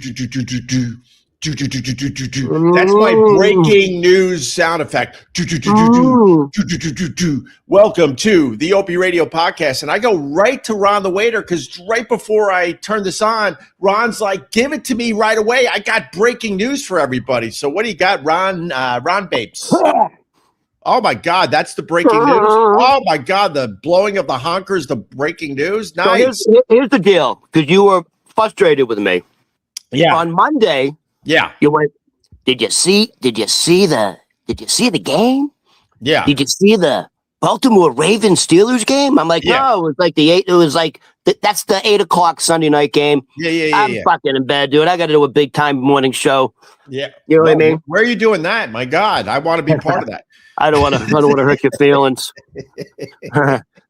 That's my breaking news sound effect. Welcome to the Opie Radio podcast. And I go right to Ron the waiter because right before I turn this on, Ron's like, give it to me right away. I got breaking news for everybody. So what do you got, Ron? Ron Babes. Oh, my God. That's the breaking news. Oh, my God. The blowing of the honkers, the breaking news. Nice. So here's the deal, because you were frustrated with me. Yeah. On Monday, you went, did you see the game? Yeah. Did you see the Baltimore Ravens Steelers game? I'm like, no, it was like that's the 8 o'clock Sunday night game. I'm fucking in bed, dude. I got to do a big time morning show. Yeah. You know what I mean? Where are you doing that? My God, I want to be part of that. I don't want to hurt your feelings.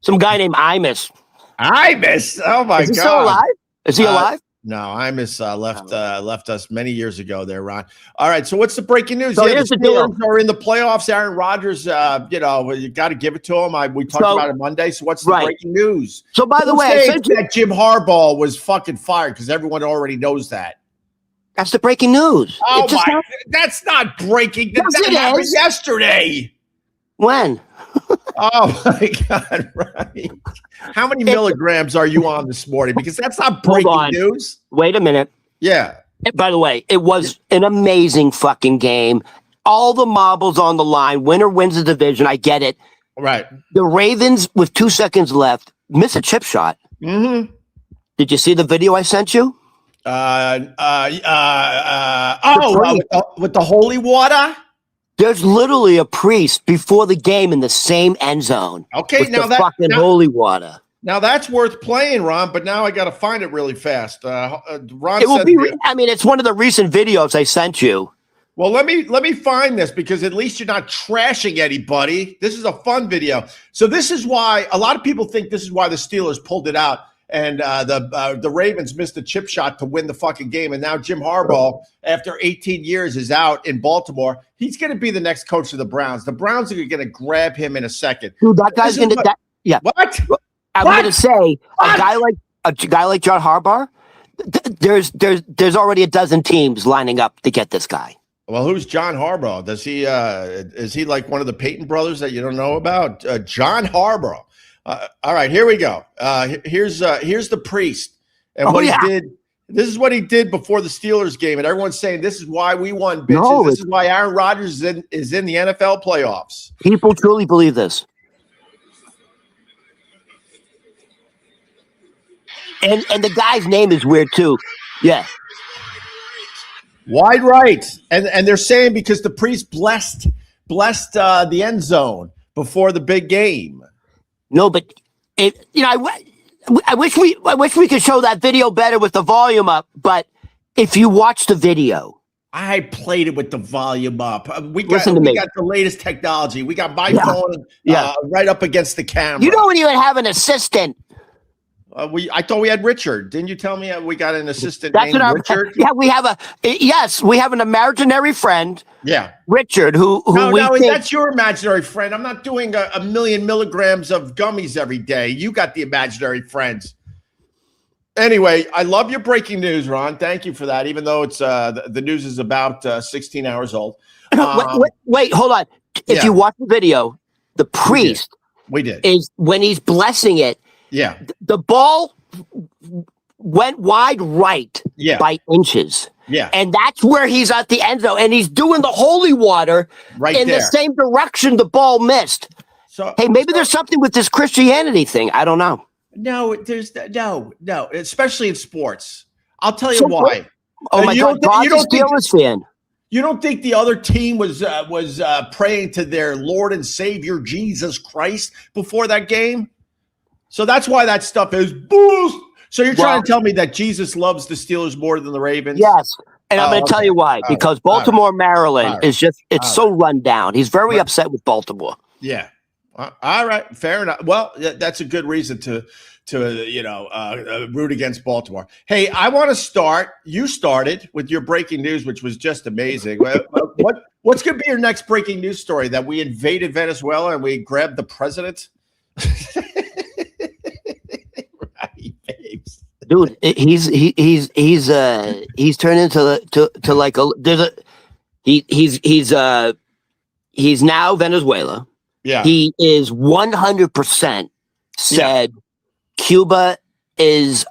Some guy named Imus. Imus. Oh my God. Is he still alive? Is he alive? No, Imus left us many years ago there, Ron. All right, so what's the breaking news? So here's the deal. Steelers are in the playoffs. Aaron Rodgers, you got to give it to him. We talked about it Monday. So what's the breaking news? So by the way, that Jim Harbaugh was fucking fired because everyone already knows that. That's the breaking news. Oh my! That's not breaking. That happened yesterday. When? Oh my God! Right. How many milligrams are you on this morning? Because that's not breaking news. Wait a minute. Yeah. By the way, it was an amazing fucking game. All the marbles on the line. Winner wins the division. I get it. Right. The Ravens, with 2 seconds left, miss a chip shot. Mm-hmm. Did you see the video I sent you? With the holy water. There's literally a priest before the game in the same end zone. Okay, with the fucking holy water. Now that's worth playing, Ron. But now I got to find it really fast. Ron, it's one of the recent videos I sent you. Well, let me find this because at least you're not trashing anybody. This is a fun video. So this is why a lot of people think this is why the Steelers pulled it out. And the Ravens missed a chip shot to win the fucking game. And now Jim Harbaugh, after 18 years, is out in Baltimore. He's going to be the next coach of the Browns. The Browns are going to grab him in a second. Dude, that guy's going to – yeah. What? I'm going to say a guy like John Harbaugh, there's already a dozen teams lining up to get this guy. Well, who's John Harbaugh? Does he is he like one of the Peyton brothers that you don't know about? John Harbaugh. All right, here we go. Here's the priest and what he did. This is what he did before the Steelers game, and everyone's saying this is why we won, bitches. No, this is why Aaron Rodgers is in the NFL playoffs. People truly believe this, and the guy's name is weird too. Yeah, wide right, and they're saying because the priest blessed the end zone before the big game. No, but I wish we could show that video better with the volume up. But if you watch the video, I played it with the volume up. We got the latest technology. We got my phone right up against the camera. You don't even have an assistant. I thought we had Richard. Didn't you tell me we got an assistant named Richard? Yeah, we have an imaginary friend. Yeah, Richard, who that's your imaginary friend. I'm not doing a million milligrams of gummies every day. You got the imaginary friends. Anyway, I love your breaking news, Ron. Thank you for that. Even though it's the news is about 16 hours old. Wait, hold on. If you watch the video, the priest we did is when he's blessing it. Yeah, the ball went wide right by inches. Yeah, and that's where he's at the end zone, and he's doing the holy water in the same direction the ball missed. So, hey, maybe there's something with this Christianity thing. I don't know. No, there's no, especially in sports. I'll tell you why. Oh my God, God's a Steelers fan. You don't think the other team was praying to their Lord and Savior Jesus Christ before that game? So that's why that stuff is boost. So you're trying to tell me that Jesus loves the Steelers more than the Ravens? Yes. And I'm going to tell you why. Because Baltimore, Maryland is just, it's so run down. He's very upset with Baltimore. Yeah. All right. Fair enough. Well, that's a good reason to root against Baltimore. Hey, I want to start. You started with your breaking news, which was just amazing. What's going to be your next breaking news story? That we invaded Venezuela and we grabbed the president? Right, babes. Dude, he's turned into like a he's now Venezuela. Yeah. He is 100% said Cuba is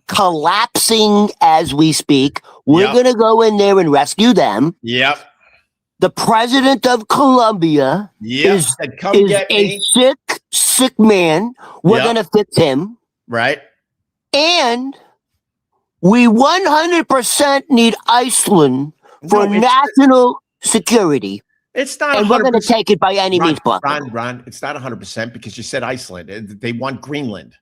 collapsing as we speak. We're going to go in there and rescue them. Yep. The president of Colombia is a sick man. We're going to fix him. Right. And we 100% need Iceland for national security. It's not, and 100%. We're going to take it by any means possible. Ron, it's not 100% because you said Iceland. They want Greenland.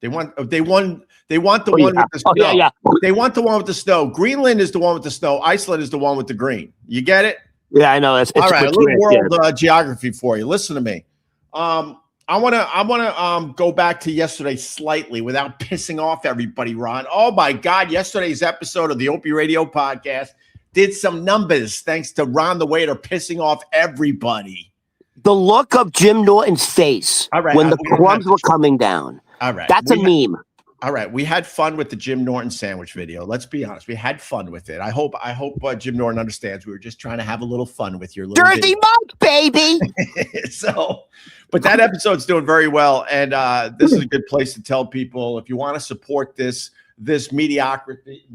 They want the one with the snow. They want the one with the snow. Greenland is the one with the snow. Iceland is the one with the green. You get it? Yeah, I know. It's all right. A little world geography for you. Listen to me. I want to go back to yesterday slightly without pissing off everybody, Ron. Oh my God! Yesterday's episode of the Opie Radio podcast did some numbers thanks to Ron the Waiter pissing off everybody. The look of Jim Norton's face when the crumbs were coming down. All right. That's a meme. All right. We had fun with the Jim Norton sandwich video. Let's be honest. We had fun with it. I hope Jim Norton understands we were just trying to have a little fun with your little Jersey Mike, baby. But that episode's doing very well. And this is a good place to tell people if you want to support this mediocrity.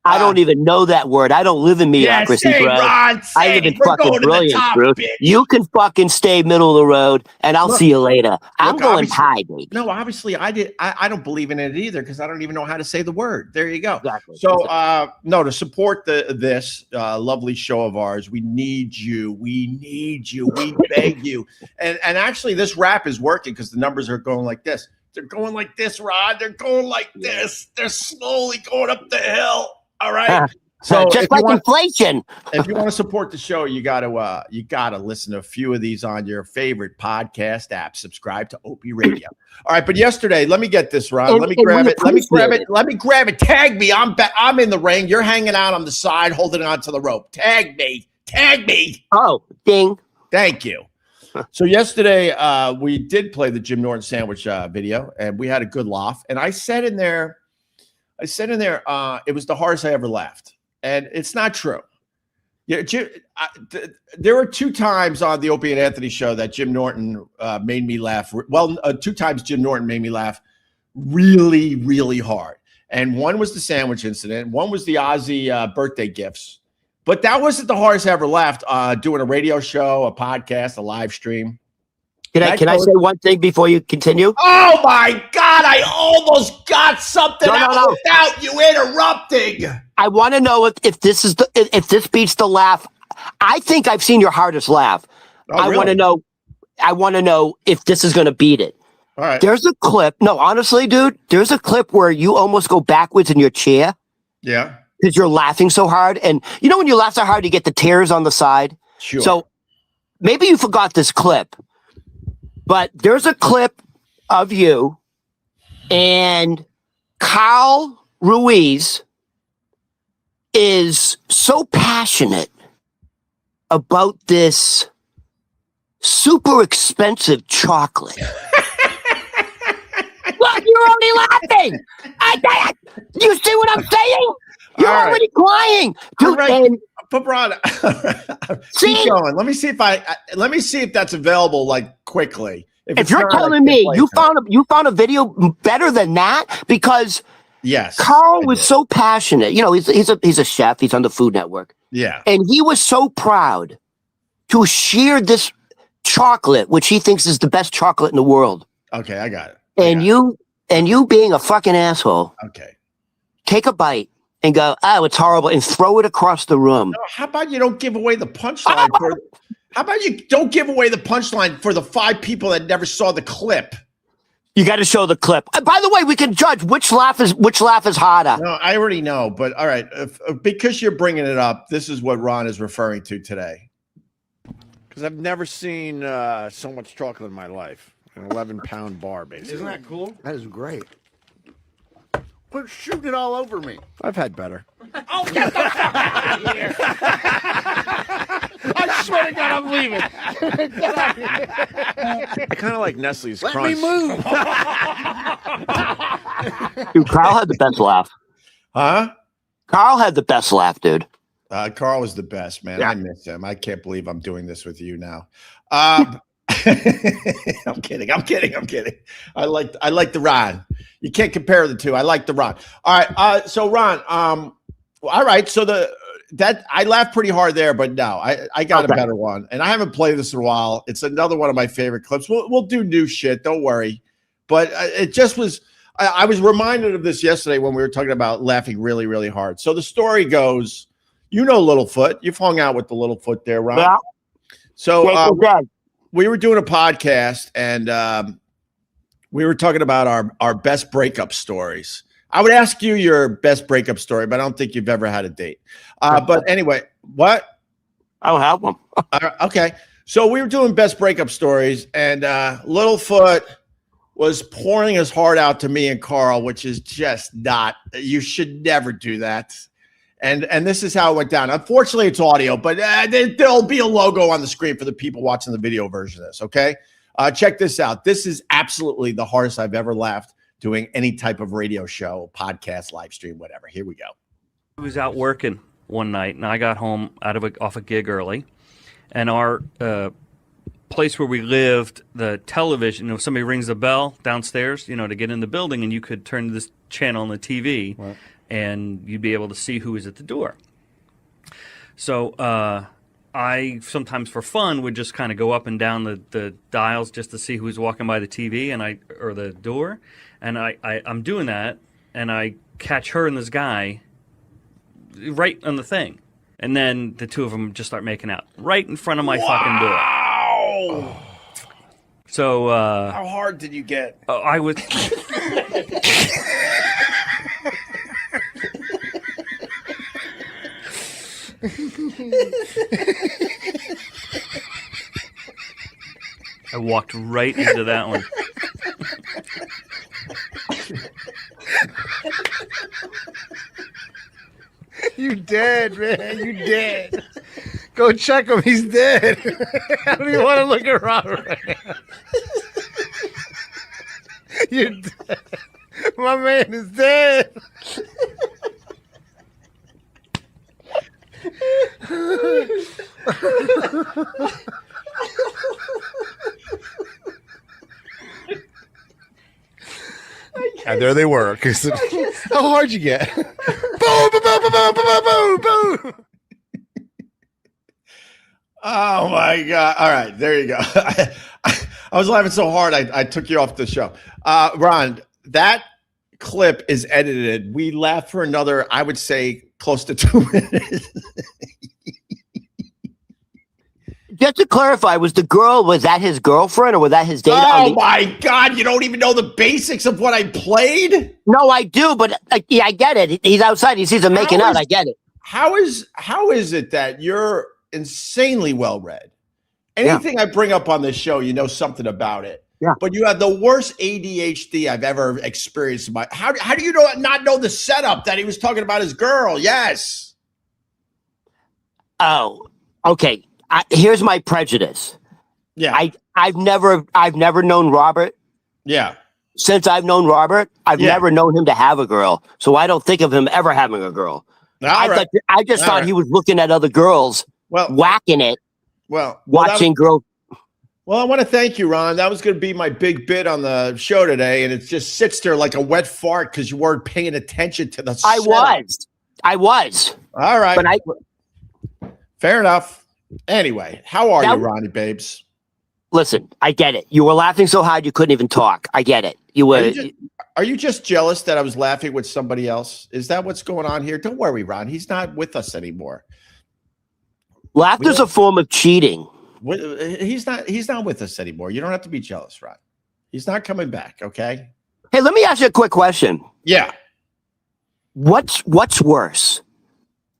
I don't even know that word. I don't live in mediocrity, bro. Ron, I live in fucking brilliance, bro. You can fucking stay middle of the road, and I'll see you later. I'm going high, baby. No, obviously, I don't believe in it either because I don't even know how to say the word. There you go. Exactly. So, to support this lovely show of ours, we need you. We need you. We beg you. And actually, this rap is working because the numbers are going like this. They're going like this, Rod. They're going like this. They're slowly going up the hill. All right. So just like inflation. If you want to support the show, you gotta listen to a few of these on your favorite podcast app. Subscribe to Opie Radio. All right, but yesterday, let me get this, Ron. Let me grab it. Let me grab it. Tag me. I'm in the ring. You're hanging out on the side, holding on to the rope. Tag me. Oh, ding. Thank you. So yesterday, we did play the Jim Norton sandwich video, and we had a good laugh. And I said in there, it was the hardest I ever laughed. And it's not true. Yeah, there were 2 times on the Opie and Anthony show that Jim Norton made me laugh. Well, 2 times Jim Norton made me laugh really, really hard. And one was the sandwich incident. One was the Ozzy birthday gifts. But that wasn't the hardest I ever laughed doing a radio show, a podcast, a live stream. Can I say one thing before you continue? Oh my God! I almost got something out without you interrupting. I want to know if this beats the laugh. I think I've seen your hardest laugh. Oh, really? I want to know if this is going to beat it. All right. There's a clip. No, honestly, dude. There's a clip where you almost go backwards in your chair. Yeah. Because you're laughing so hard, and you know when you laugh so hard, you get the tears on the side. Sure. So maybe you forgot this clip. But there's a clip of you and Carl Ruiz is so passionate about this super expensive chocolate. Look, you're only laughing. You see what I'm saying? You're already crying. Dude, right. But Ron, keep going. Let me see if that's available like quickly. If you're telling me you found a video better than that, because yes, Carl was so passionate. You know, he's a chef. He's on the Food Network. Yeah, and he was so proud to share this chocolate, which he thinks is the best chocolate in the world. Okay, I got it. And you being a fucking asshole. Okay, take a bite. And go, oh, it's horrible, and throw it across the room. No, how about you don't give away the punchline? How about you don't give away the punchline for the 5 people that never saw the clip? You got to show the clip. By the way, we can judge which laugh is harder. No, I already know, but all right, because you're bringing it up, this is what Ron is referring to today. Because I've never seen so much chocolate in my life. An 11-pound bar, basically. Isn't that cool? That is great. Quit shooting it all over me. I've had better. Oh, get the fuck out of here! I swear to God, I'm leaving. Get out of here. I kind of like Nestle's Let Crunch. me move. Dude, Carl had the best laugh. Huh? Carl had the best laugh, dude. Carl was the best, man. Yeah. I miss him. I can't believe I'm doing this with you now. I'm kidding. I like the Ron. You can't compare the two. I like the Ron. All right. So Ron, all right. So I laughed pretty hard there, but no, I got a better one, and I haven't played this in a while. It's another one of my favorite clips. We'll do new shit. Don't worry. But it just was. I was reminded of this yesterday when we were talking about laughing really, really hard. So the story goes, you know, Littlefoot. You've hung out with the Littlefoot there, Ron. Yeah. So we were doing a podcast, and we were talking about our best breakup stories. I would ask you your best breakup story, but I don't think you've ever had a date. But anyway, what? I don't have one. Okay. So we were doing best breakup stories, and Littlefoot was pouring his heart out to me and Carl, which is just not, you should never do that. And this is how it went down. Unfortunately, it's audio, but there'll be a logo on the screen for the people watching the video version of this, okay? Check this out. This is absolutely the hardest I've ever laughed doing any type of radio show, podcast, live stream, whatever. Here we go. I was out working one night, and I got home off a gig early, and our place where we lived, the television, if somebody rings the bell downstairs, to get in the building, and you could turn to this channel on the TV, right, and you'd be able to see who was at the door. So I sometimes, for fun, would just kind of go up and down the dials just to see who's walking by the TV or the door, and I'm doing that, and I catch her and this guy right on the thing, and then the two of them just start making out right in front of my fucking door. Wow! So how hard did you get? I was. I walked right into that one. You dead, man. You dead. Go check him. He's dead. I don't even want to look around right now. You're dead. My man is dead. And there they were. How hard you get? Boom, boom, boom, boom, boom, boom, boom, boom. Oh my God. All right, there you go. I was laughing so hard I took you off the show. Ron, that clip is edited. We laughed for another, I would say, close to 2 minutes. Just to clarify, was that his girlfriend or was that his date? Oh my God, you don't even know the basics of what I played? No, I do, but yeah, I get it. He's outside. He sees them making out. I get it. How is it that you're insanely well read? Anything I bring up on this show, you know something about it. Yeah. But you have the worst ADHD I've ever experienced. How do you not know the setup that he was talking about his girl? Yes. Oh, okay. Here's my prejudice. Yeah. I've never known Robert. Yeah. Since I've known Robert, I've never known him to have a girl. So I don't think of him ever having a girl. I just thought he was looking at other girls, whacking it. Watching girls. Well, I want to thank you, Ron. That was going to be my big bit on the show today, and it just sits there like a wet fart because you weren't paying attention to the setup. I was. All right. But fair enough. Anyway, how are you, Ronnie Babes? Listen, I get it. You were laughing so hard you couldn't even talk. I get it. You were. Are you just jealous that I was laughing with somebody else? Is that what's going on here? Don't worry, Ron. He's not with us anymore. Laughter's a form of cheating. He's not with us anymore. You don't have to be jealous, Ron. He's not coming back, okay? Hey, let me ask you a quick question. Yeah. What's worse?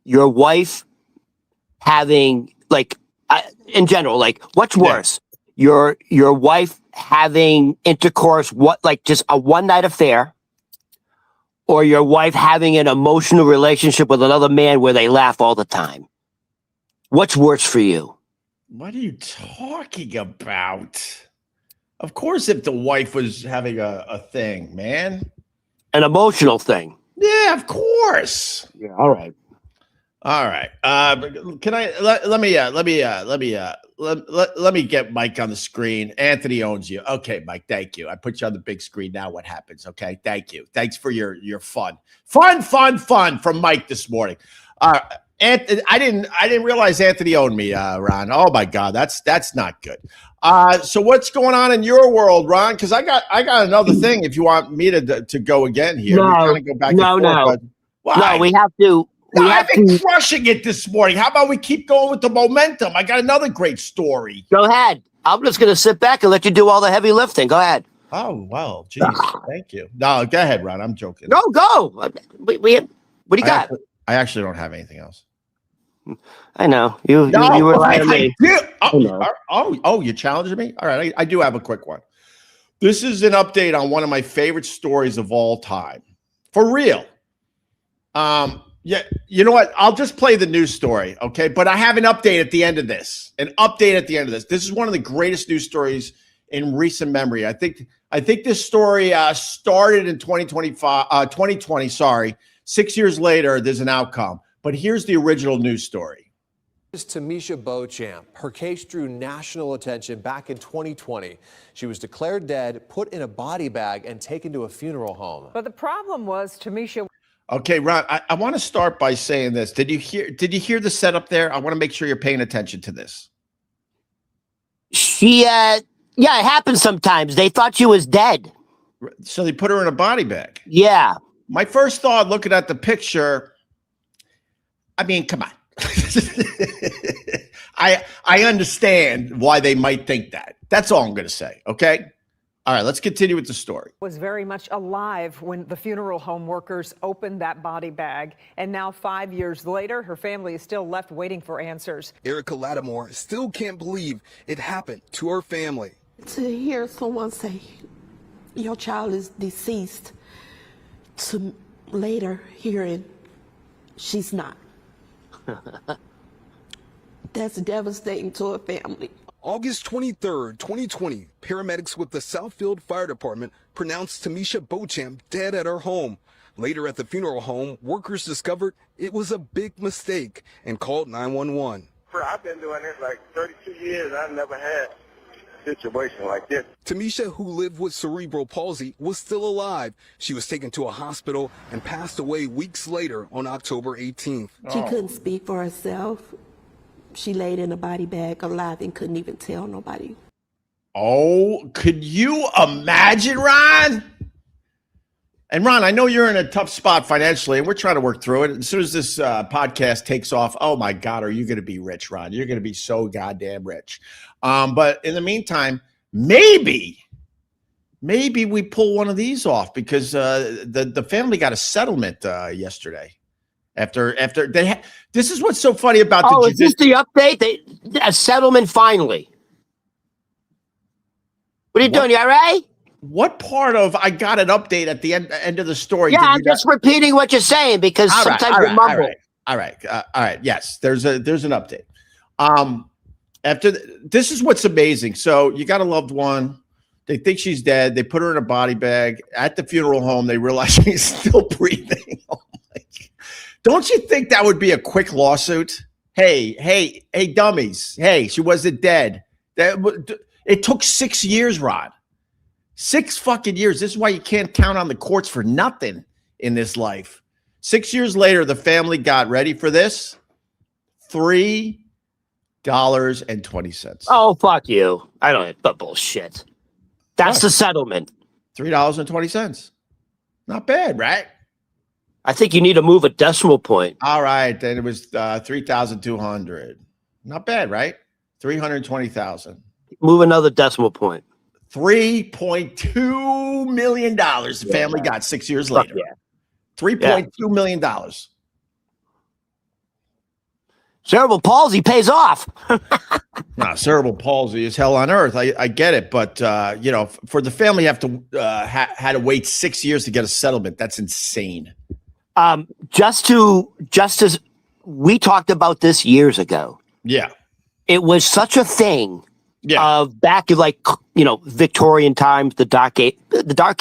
Your wife having, in general, what's worse? Your wife having intercourse, just a one-night affair, or your wife having an emotional relationship with another man where they laugh all the time? What's worse for you? What are you talking about? Of course, if the wife was having a thing, man. An emotional thing. Yeah, of course. Yeah, all right. All right. Can I let me get Mike on the screen. Anthony owns you. Okay, Mike. Thank you. I put you on the big screen. Now what happens? Okay. Thank you. Thanks for your fun from Mike this morning. Anthony, I didn't realize Anthony owned me, Ron. Oh my God, that's not good. So what's going on in your world, Ron? Because I got another thing. If you want me to go again here, no, go back no, and forth, no, no. We have to. No, I've been crushing it this morning. How about we keep going with the momentum? I got another great story. Go ahead. I'm just going to sit back and let you do all the heavy lifting. Go ahead. Oh, well, geez. Thank you. No, go ahead, Ron. I'm joking. No, go. What do you got? I actually don't have anything else. I know. You were lying to me. You challenged me? All right. I do have a quick one. This is an update on one of my favorite stories of all time. For real. Yeah, you know what? I'll just play the news story, okay? But I have an update at the end of this. This is one of the greatest news stories in recent memory. I think this story started in 2020, sorry. 6 years later, there's an outcome. But here's the original news story. This is Tamisha Beauchamp. Her case drew national attention back in 2020. She was declared dead, put in a body bag, and taken to a funeral home. But the problem was Tamisha. Okay, Ron, I want to start by saying this. Did you hear the setup there? I want to make sure you're paying attention to this. Yeah, it happens sometimes. They thought she was dead. So they put her in a body bag. Yeah. My first thought looking at the picture, I mean, come on. I understand why they might think that. That's all I'm going to say, okay? All right, let's continue with the story. Was very much alive when the funeral home workers opened that body bag. And now 5 years later, her family is still left waiting for answers. Erica Lattimore still can't believe it happened to her family. To hear someone say your child is deceased, to later hearing she's not. That's devastating to a family. August 23rd, 2020, paramedics with the Southfield Fire Department pronounced Tamisha Beauchamp dead at her home. Later at the funeral home, workers discovered it was a big mistake and called 911. I've been doing this like 32 years. I've never had a situation like this. Tamisha, who lived with cerebral palsy, was still alive. She was taken to a hospital and passed away weeks later on October 18th. She couldn't speak for herself. She laid in a body bag alive and couldn't even tell nobody. Oh, could you imagine, Ron? And Ron, I know you're in a tough spot financially, and we're trying to work through it. As soon as this podcast takes off, oh my God, are you going to be rich, Ron? You're going to be so goddamn rich. But in the meantime, maybe we pull one of these off because the family got a settlement yesterday. After they this is what's so funny about the is this the update? A settlement finally. What are you doing? You all right? What part of I got an update at the end of the story? Yeah, I'm just repeating what you're saying because sometimes you mumble. All right. Yes, there's an update. This is what's amazing. So you got a loved one. They think she's dead. They put her in a body bag at the funeral home. They realize she's still breathing. Oh my God. Don't you think that would be a quick lawsuit? Hey, dummies. Hey, she wasn't dead. It took 6 years, Rod. 6 fucking years. This is why you can't count on the courts for nothing in this life. 6 years later, the family got ready for this. $3.20. Oh, fuck you. I don't but bullshit. That's the settlement. $3.20. Not bad, right? I think you need to move a decimal point. All right, then it was 3,200. Not bad, right? 320,000. Move another decimal point. $3.2 million. The family got 6 years later. Yeah. $3.2 million. Cerebral palsy pays off. Cerebral palsy is hell on earth. I get it, but for the family have to had to wait 6 years to get a settlement. That's insane. Just as we talked about this years ago. Yeah. it was such a thing of back in like, Victorian times, the dark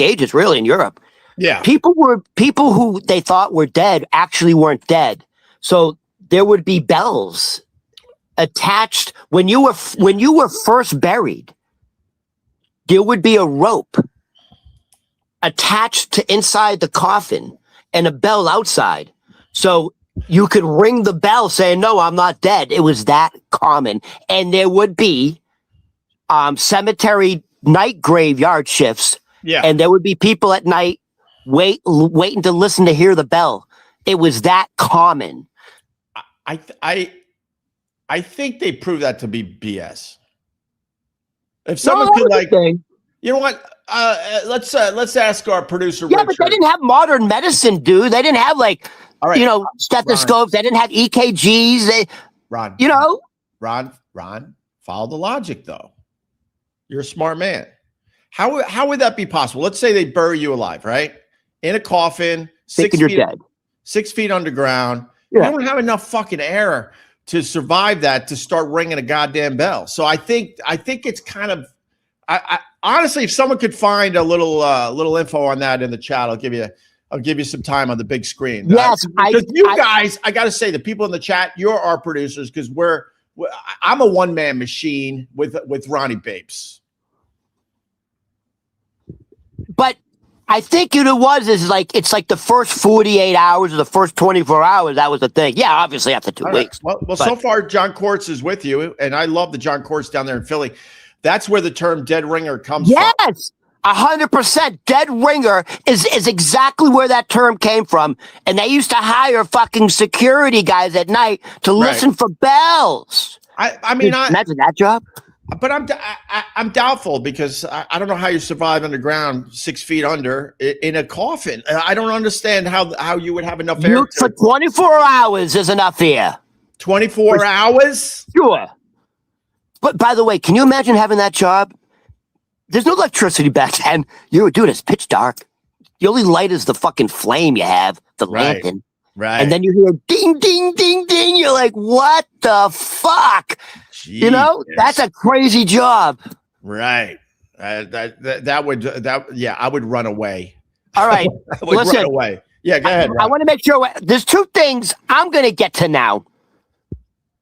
ages really in Europe. Yeah. People who they thought were dead actually weren't dead. So there would be bells attached when you were first buried. There would be a rope attached to inside the coffin and a bell outside. So you could ring the bell saying, "No, I'm not dead." It was that common. And there would be cemetery night graveyard shifts. Yeah. And there would be people at night waiting to listen to hear the bell. It was that common. I think they proved that to be BS. If someone could you know what? Let's ask our producer. Yeah, Richard. but they didn't have modern medicine, dude. They didn't have stethoscopes. They didn't have EKGs. Ron, follow the logic though. You're a smart man. How would that be possible? Let's say they bury you alive, right? In a coffin, thinking you're dead. 6 feet underground. Yeah. You don't have enough fucking air to survive that to start ringing a goddamn bell. So I think it's kind of. I honestly, if someone could find a little info on that in the chat, I'll give you some time on the big screen. Yes, guys, I got to say, the people in the chat, you're our producers because I'm a one-man machine with Ronnie Babes. But I think it's like the first 48 hours or the first 24 hours. That was the thing. Yeah, obviously after 2 weeks. Well, so far John Quartz is with you, and I love the John Quartz down there in Philly. That's where the term dead ringer comes from. Yes, 100%. Dead ringer is exactly where that term came from. And they used to hire fucking security guys at night to listen for bells. I mean, imagine that job. But I'm doubtful because I don't know how you survive underground 6 feet under in a coffin. I don't understand how you would have enough air. For 24 hours is enough here. 24 hours? Sure. But by the way, can you imagine having that job? There's no electricity back then. Dude, it's pitch dark. The only light is the fucking flame you have, the lantern. Right. And then you hear ding, ding, ding, ding. You're like, what the fuck? Jeez. That's a crazy job. Right. I would run away. All right. Listen, run away. Yeah, go ahead. I want to make sure there's two things I'm going to get to now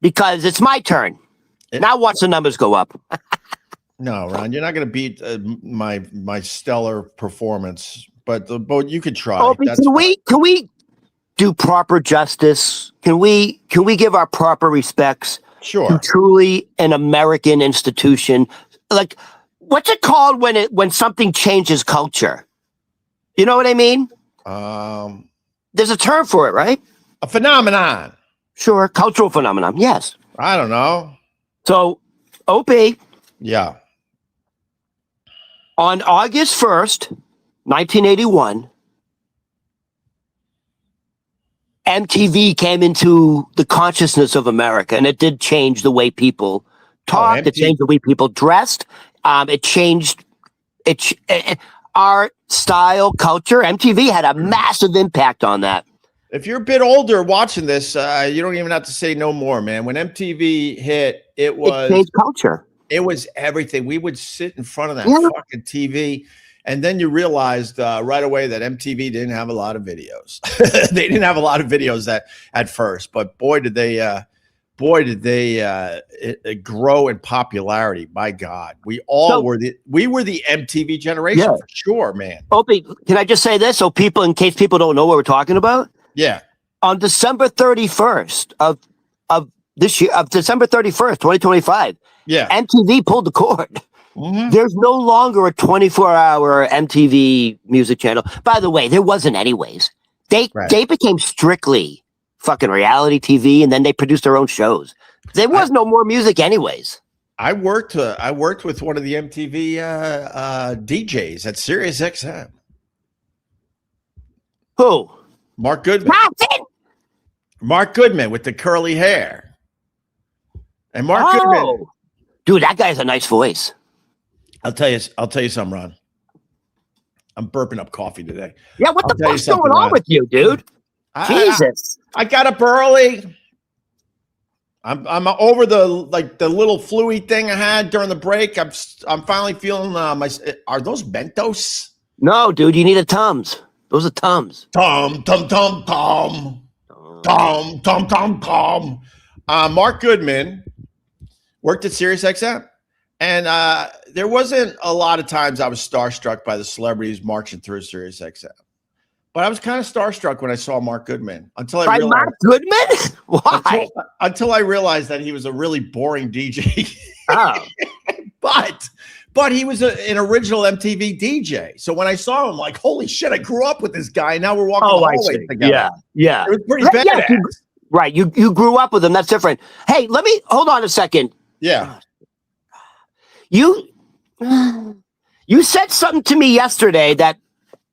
because it's my turn. Now watch the numbers go up. No, Ron, you're not going to beat my stellar performance, but you could try. Oh, can we do proper justice? Can we give our proper respects? Sure. To truly an American institution? Like, what's it called when something changes culture? You know what I mean? There's a term for it, right? A phenomenon. Sure, cultural phenomenon. Yes. I don't know. So, OP. Yeah. On August 1st, 1981, MTV came into the consciousness of America, and it did change the way people talked. It changed the way people dressed. It changed art, style, culture. MTV had a massive impact on that. If you're a bit older watching this, you don't even have to say no more, man. When MTV hit, it changed culture. It was everything. We would sit in front of that fucking TV, and then you realized right away that MTV didn't have a lot of videos. They didn't have a lot of videos at first, but boy did they grow in popularity. By God, we were the MTV generation for sure, man. Opie, can I just say this so in case people don't know what we're talking about? Yeah. On December 31st of this year, December 31st, 2025, MTV pulled the cord. Mm-hmm. There's no longer a 24-hour MTV music channel. By the way, there wasn't anyways. They became strictly fucking reality TV, and then they produced their own shows. There was no more music anyways. I worked with one of the MTV DJs at Sirius XM. Who? Mark Goodman. Mark Goodman with the curly hair. And Mark Goodman. Dude, that guy has a nice voice. I'll tell you something, Ron. I'm burping up coffee today. Yeah, what the fuck's going on with you, dude? Jesus. I got up early. I'm over the little fluey thing I had during the break. I'm finally feeling are those Mentos? No, dude, you need a Tums. Those are Tums. Tom. Mark Goodman worked at SiriusXM, and there wasn't a lot of times I was starstruck by the celebrities marching through SiriusXM. But I was kind of starstruck when I saw Mark Goodman until I realized Mark Goodman? Why? Until I realized that he was a really boring DJ. Oh. But he was an original MTV DJ. So when I saw him, like, holy shit, I grew up with this guy. Now we're walking the hallway together. Yeah. It was pretty badass. Yeah, right. You grew up with him. That's different. Hey, hold on a second. Yeah. You said something to me yesterday that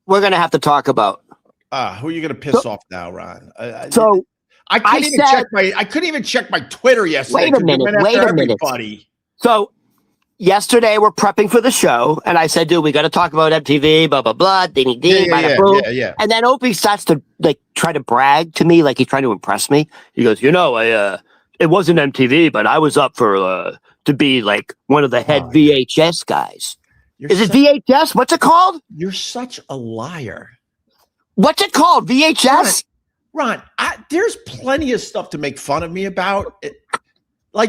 we're going to have to talk about. Who are you going to piss off now, Ron? I couldn't even check my Twitter yesterday. Wait a minute. So yesterday we're prepping for the show, and I said, "Dude, we got to talk about MTV, blah blah blah, ding ding, yeah. And then Opie starts to try to brag to me, like he's trying to impress me. He goes, "You know, it wasn't MTV, but I was up for to be like one of the head VHS guys." Is it VHS? What's it called? You're such a liar. What's it called? VHS? Ron, there's plenty of stuff to make fun of me about.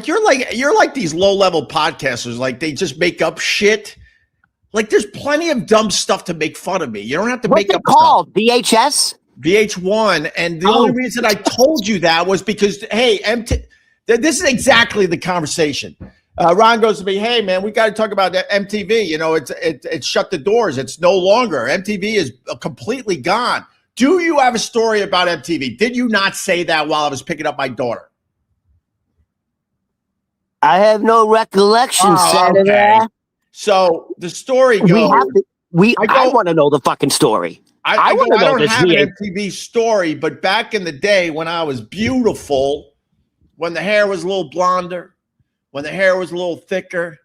You're like these low-level podcasters. Like, they just make up shit. Like, there's plenty of dumb stuff to make fun of me. You don't have to make up stuff. What's it called? VHS? VH1. And the only reason I told you that was because, hey, this is exactly the conversation. Ron goes to me, hey, man, we got to talk about MTV. You know, it's shut the doors. It's no longer. MTV is completely gone. Do you have a story about MTV? Did you not say that while I was picking up my daughter? I have no recollection, Senator. Okay. So the story goes. I want to know the fucking story. I don't have an MTV story, but back in the day when I was beautiful, when the hair was a little blonder, when the hair was a little thicker,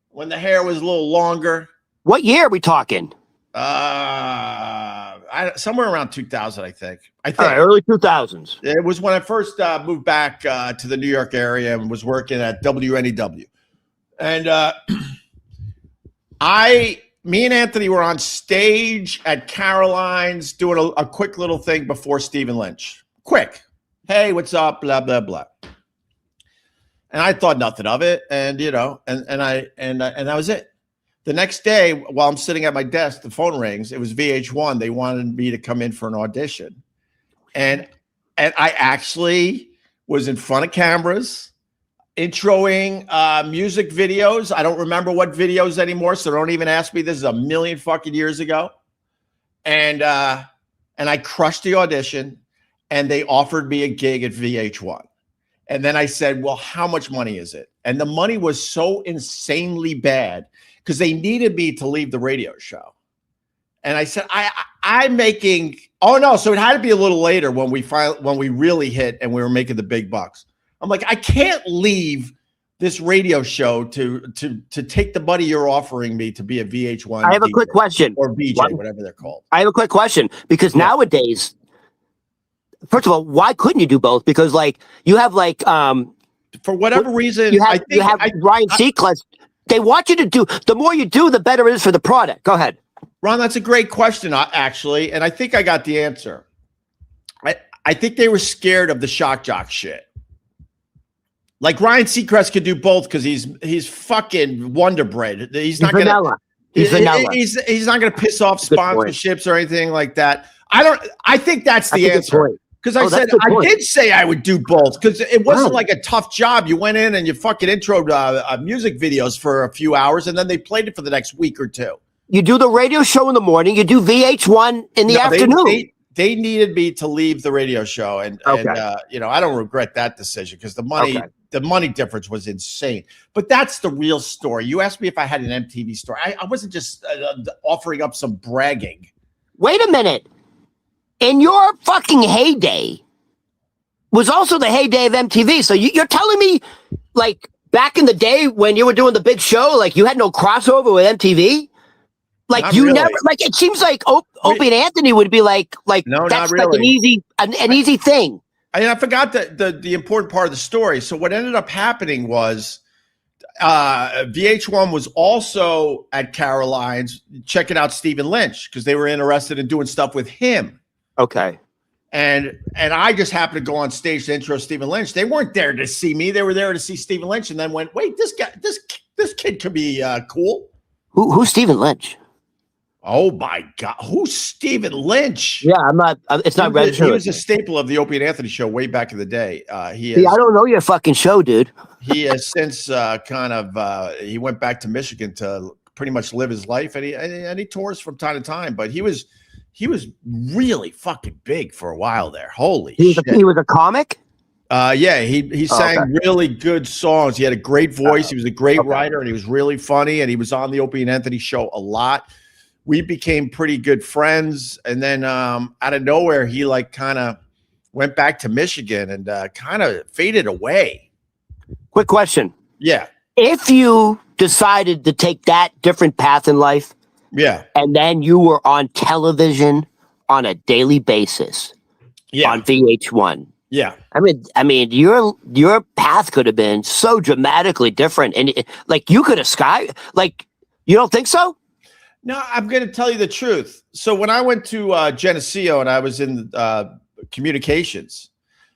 when the hair was a little longer. What year are we talking? Somewhere around 2000, I think. Early 2000s. It was when I first moved back to the New York area and was working at WNEW. And me and Anthony were on stage at Caroline's doing a quick little thing before Stephen Lynch. Quick. Hey, what's up? Blah, blah, blah. And I thought nothing of it. And, you know, and that was it. The next day, while I'm sitting at my desk, the phone rings. It was VH1. They wanted me to come in for an audition. And I actually was in front of cameras, introing music videos. I don't remember what videos anymore, so don't even ask me. This is a million fucking years ago. And I crushed the audition, and they offered me a gig at VH1. And then I said, well, how much money is it? And the money was so insanely bad because they needed me to leave the radio show. And I said, I'm making, so it had to be a little later when we really hit and we were making the big bucks. I'm like, I can't leave this radio show to take the money you're offering me to be a VH1. I have a quick question. Or BJ, whatever they're called. I have a quick question because nowadays, first of all, why couldn't you do both? Because you have for whatever reason, you have Ryan Seacrest. They want you to do, the more you do, the better it is for the product. Go ahead. Ron, that's a great question, actually. And I think I got the answer. I think they were scared of the shock jock shit. Like Ryan Seacrest could do both because he's fucking Wonder Bread. He's not vanilla. He's not gonna piss off sponsorships or anything like that. I think that's the answer. Because I did say I would do both because it wasn't like a tough job. You went in and you fucking introed music videos for a few hours and then they played it for the next week or two. You do the radio show in the morning. You do VH1 in the afternoon. They needed me to leave the radio show. And you know, I don't regret that decision because the money difference was insane. But that's the real story. You asked me if I had an MTV story. I wasn't just offering up some bragging. Wait a minute. In your fucking heyday was also the heyday of MTV. So you're telling me, back in the day when you were doing the big show, you had no crossover with MTV? Not really. Never, it seems like Opie and Anthony would be no, that's not really. An easy thing. I forgot the important part of the story. So what ended up happening was VH1 was also at Caroline's checking out Stephen Lynch because they were interested in doing stuff with him. Okay. And I just happened to go on stage to intro Stephen Lynch. They weren't there to see me. They were there to see Stephen Lynch, and then went, wait, this kid could be cool. Who's Stephen Lynch? Oh my God, who's Stephen Lynch? Yeah, I'm not. It's not registered. He was a staple of the Opie and Anthony show way back in the day. I don't know your fucking show, dude. He has since he went back to Michigan to pretty much live his life, and he tours from time to time. But he was really fucking big for a while there. Holy shit! He was a comic. Yeah, he sang really good songs. He had a great voice. He was a great writer, and he was really funny. And he was on the Opie and Anthony show a lot. We became pretty good friends, and then out of nowhere, he kind of went back to Michigan and kind of faded away. Quick question. Yeah. If you decided to take that different path in life, yeah, and then you were on television on a daily basis, on VH1, yeah. I mean, your path could have been so dramatically different, and you could have you don't think so? No, I'm going to tell you the truth. So when I went to Geneseo and I was in communications,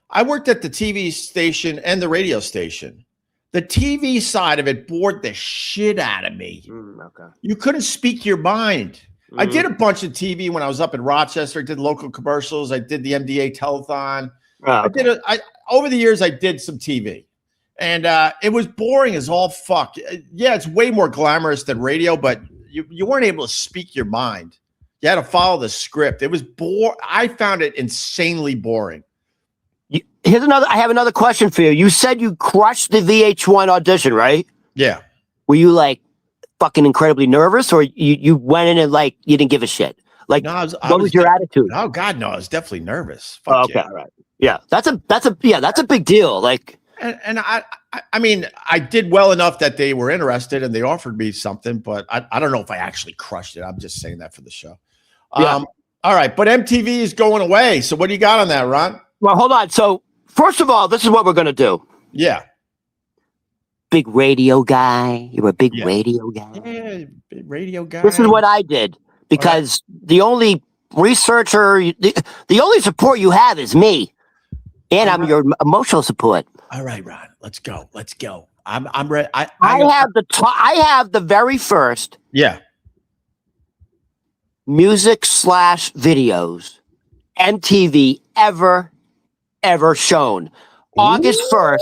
I worked at the TV station and the radio station. The TV side of it bored the shit out of me. Okay. You couldn't speak your mind. I did a bunch of TV when I was up in Rochester. I did local commercials. I did the MDA telethon. Okay. Over the years, I did some TV. And it was boring as all fuck. Yeah, it's way more glamorous than radio, but you weren't able to speak your mind. You had to follow the script. It was I found it insanely boring. I have another question for you. You said you crushed the VH1 audition, right? Yeah. Were you fucking incredibly nervous, or you went in and you didn't give a shit? What was your attitude? Oh God, no, I was definitely nervous. Okay, all right. Yeah, that's a big deal. And I mean, I did well enough that they were interested and they offered me something, but I don't know if I actually crushed it. I'm just saying that for the show. Yeah. All right, but MTV is going away. So what do you got on that, Ron? Well, hold on. So first of all, this is what we're going to do. Yeah. Big radio guy. You're a big radio guy. Yeah, big radio guy. This is what I did because the only researcher, the only support you have is me. And I'm your emotional support. All right, Ron, let's go. I'm ready. I have the very first music / videos MTV ever shown. August 1st,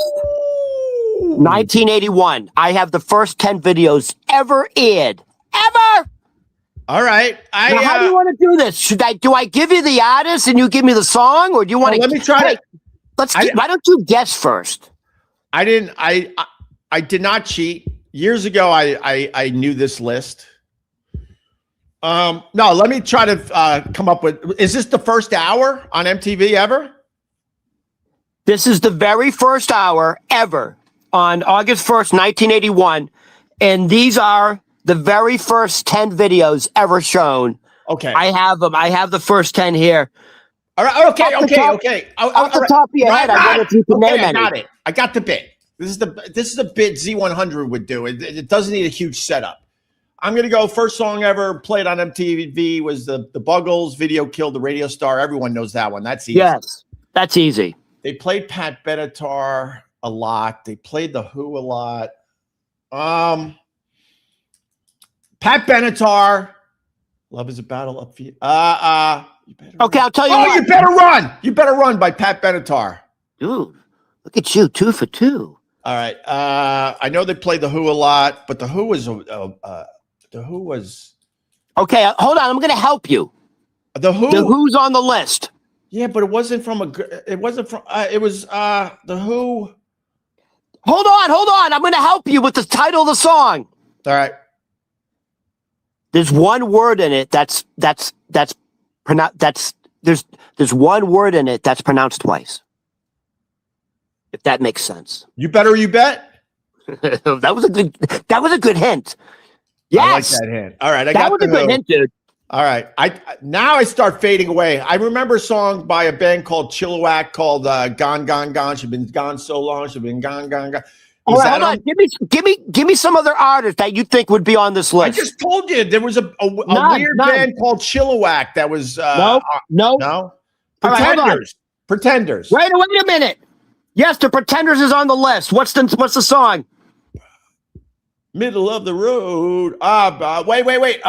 1981. I have the first 10 videos ever aired. Ever! All right. Now, how do you want to do this? Do I give you the artist and you give me the song, or do you want to? Let me try to. Why don't you guess first? I didn't. I did not cheat. Years ago, I knew this list. No, let me try to come up with. Is this the first hour on MTV ever? This is the very first hour ever on August 1st, 1981, and these are the very first 10 videos ever shown. Okay, I have them. I have the first 10 here. All right. Okay. Off the top of your head, I wonder if you can name any. I got it. I got the bit. This is the bit Z100 would do. It doesn't need a huge setup. I'm gonna go. First song ever played on MTV was the Buggles. Video killed the radio star. Everyone knows that one. That's easy. Yes, that's easy. They played Pat Benatar a lot. They played The Who a lot. Pat Benatar. Love is a battle up for you. Okay, I'll tell you. Oh, you better run. You better run by Pat Benatar. Ooh, look at you, 2 for 2. All right. I know they played The Who a lot, but The Who was. Okay, hold on. I'm going to help you. The Who. The Who's on the list. Yeah, but it wasn't from It wasn't from. It was The Who. Hold on. I'm going to help you with the title of the song. All right. There's one word in it there's one word in it that's pronounced twice. If that makes sense. You bet or you bet? That was a good hint. Yes. I like that hint. All right, that was a good hint, dude. All right. Now I start fading away. I remember a song by a band called Chilliwack called Gone, Gone, Gone. She's been gone so long. She's been gone, gone, gone. All right, hold on. Give me some other artists that you think would be on this list. I just told you there was a weird band called Chilliwack that was no. Pretenders. Pretenders. Wait a minute. Yes, the Pretenders is on the list. What's the song? Middle of the road. Wait.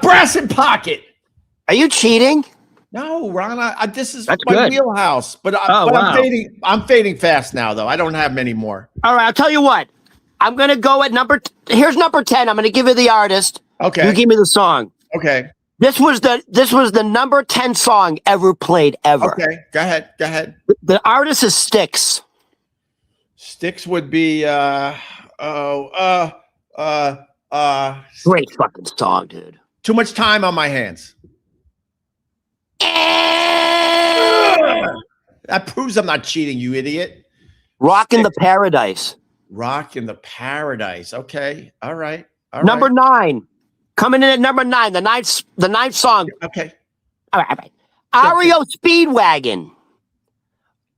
Brass in Pocket. Are you cheating? No, Ron. This is That's my good. wheelhouse. But wow. I'm fading fast now, though. I don't have many more. All right, I'll tell you what. I'm gonna go at here's number 10. I'm gonna give you the artist. Okay. You give me the song. Okay. This was the number 10 song ever played ever. Okay. Go ahead. The artist is Styx. Styx would be great fucking song, dude. Too much time on my hands. That proves I'm not cheating, you idiot. Rock in the Paradise. Rock in the Paradise. Okay. All right. Number 9. Coming in at number 9, the ninth song. Okay. All right. REO Speedwagon.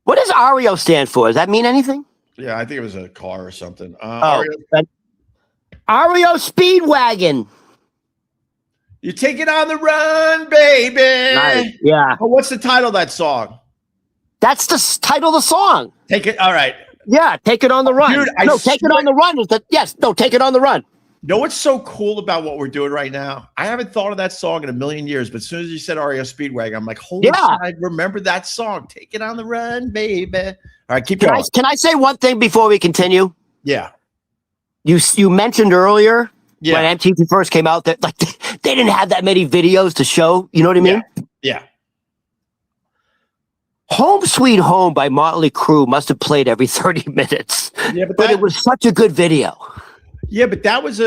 What does REO stand for? Does that mean anything? Yeah, I think it was a car or something. REO Speedwagon. You take it on the run, baby. Nice. Yeah. Oh, what's the title of that song? That's the title of the song. Take it. All right. Yeah, Take It on the Run. Dude, Take It on the Run is Take It on the Run. You know what's so cool about what we're doing right now? I haven't thought of that song in a million years, but as soon as you said REO Speedwagon, I'm like, holy shit, I remember that song. Take it on the run, baby. All right, keep going. Can I say one thing before we continue? Yeah. You mentioned earlier when MTV first came out that like they didn't have that many videos to show. You know what I mean? Yeah. Home Sweet Home by Motley Crue must have played every 30 minutes. Yeah, but it was such a good video. Yeah, but that was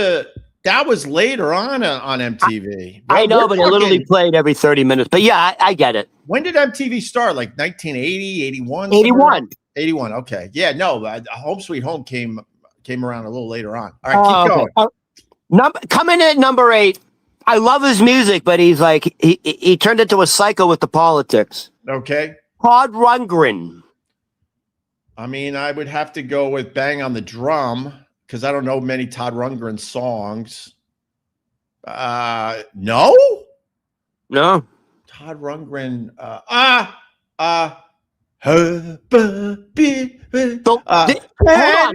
later on MTV. I know, but it literally played every 30 minutes. But yeah, I get it. When did MTV start? Like 1980, 81? 81. 81. Okay. Yeah, no, Home Sweet Home came around a little later on. All right, keep going. Coming in at number 8. I love his music, but he's like he turned into a psycho with the politics. Okay. Todd Rundgren. I mean, I would have to go with Bang on the Drum because I don't know many Todd Rundgren songs. No. Todd Rundgren. Can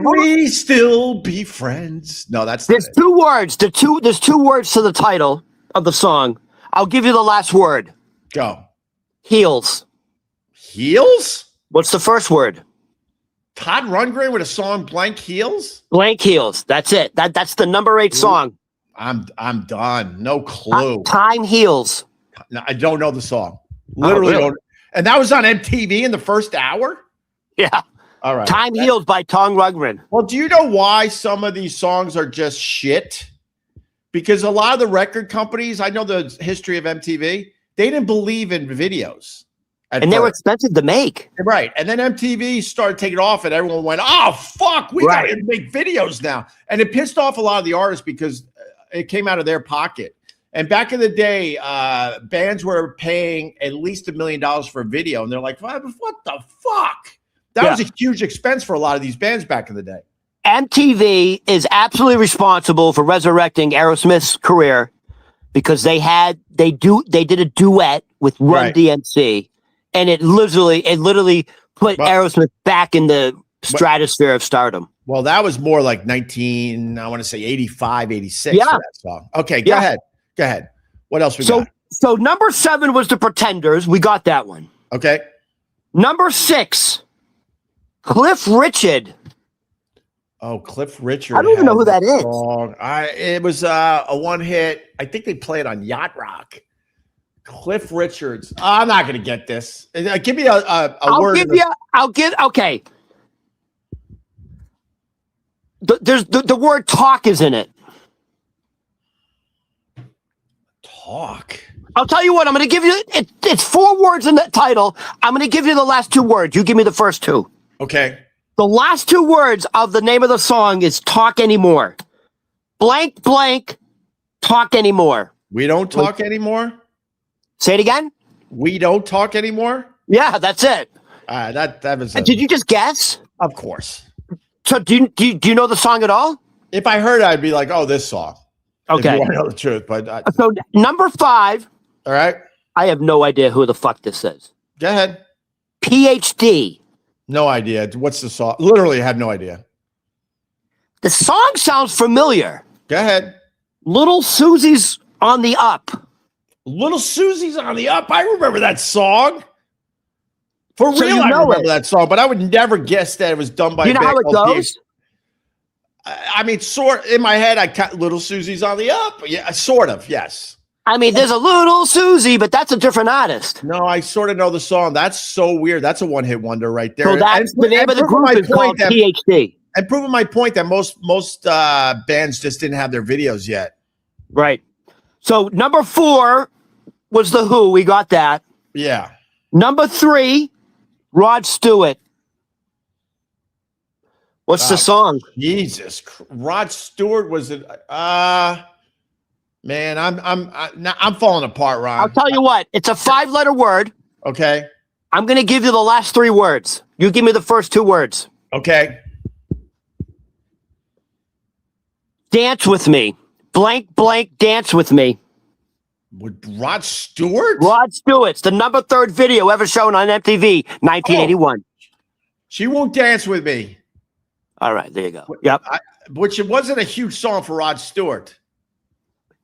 we still be friends? No, there's 2 words. There's 2 words to the title of the song. I'll give you the last word. Go. Heels. Heels? What's the first word? Todd Rundgren with a song Blank Heels? Blank Heels. That's it. That's the number 8 song. I'm done. No clue. Time Heals. No, I don't know the song. Literally don't. And that was on MTV in the first hour? Yeah. All right. Time Heals by Todd Rundgren. Well, do you know why some of these songs are just shit? Because a lot of the record companies, I know the history of MTV, they didn't believe in videos. And they were expensive to make. Right. And then MTV started taking off and everyone went, oh, fuck, we got to make videos now. And it pissed off a lot of the artists because it came out of their pocket. And back in the day, bands were paying at least $1 million for a video. And they're like, what the fuck? That was a huge expense for a lot of these bands back in the day. MTV is absolutely responsible for resurrecting Aerosmith's career because they did a duet with Run DMC. And it literally put Aerosmith back in the stratosphere of stardom. Well, that was more like 85, 86 for that song. Okay, go ahead. What else we got? So number 7 was the Pretenders. We got that one. Okay. Number 6, Cliff Richard. Oh, Cliff Richard. I don't even know who that is. It was a one hit. I think they played on Yacht Rock. Cliff Richards. I'm not going to get this. Give me a word. Okay. There's the word talk is in it. Talk. I'll tell you what, I'm going to give you, it's 4 words in the title. I'm going to give you the last 2 words. You give me the first 2. Okay. The last 2 words of the name of the song is Talk Anymore. Blank, blank, talk anymore. We don't talk anymore? Say it again? We don't talk anymore? Yeah, that's it. That was. Did you just guess? Of course. So do you know the song at all? If I heard it, I'd be like, "Oh, this song." Okay. If you want to know the truth, but so number 5. All right. I have no idea who the fuck this is. Go ahead. PhD. No idea. What's the song? Literally, have no idea. The song sounds familiar. Go ahead. Little Susie's on the Up. Little Susie's on the Up. I remember that song. For So real, you I know remember it. that song, but I would never guess that it was done by. You know how it goes? I mean, sort in my head, I cut Little Susie's on the Up. Yeah, sort of. Yes. I mean, there's a Little Susie, but that's a different artist. No, I sort of know the song. That's so weird. That's a one-hit wonder right there. So that's the name of the group is called PhD. And proving my point that most bands just didn't have their videos yet. Right. So number 4 was The Who. We got that. Yeah. Number 3, Rod Stewart. What's the song? Jesus, Rod Stewart was it? Man, I'm falling apart, Ron. I'll tell you what. It's a 5-letter word. Okay. I'm going to give you the last 3 words. You give me the first 2 words. Okay. Dance with me. Blank, blank, dance with me. With Rod Stewart? Rod Stewart's the number 3 video ever shown on MTV, 1981. Oh, She Won't Dance With Me. All right, there you go. Yep. Which it wasn't a huge song for Rod Stewart.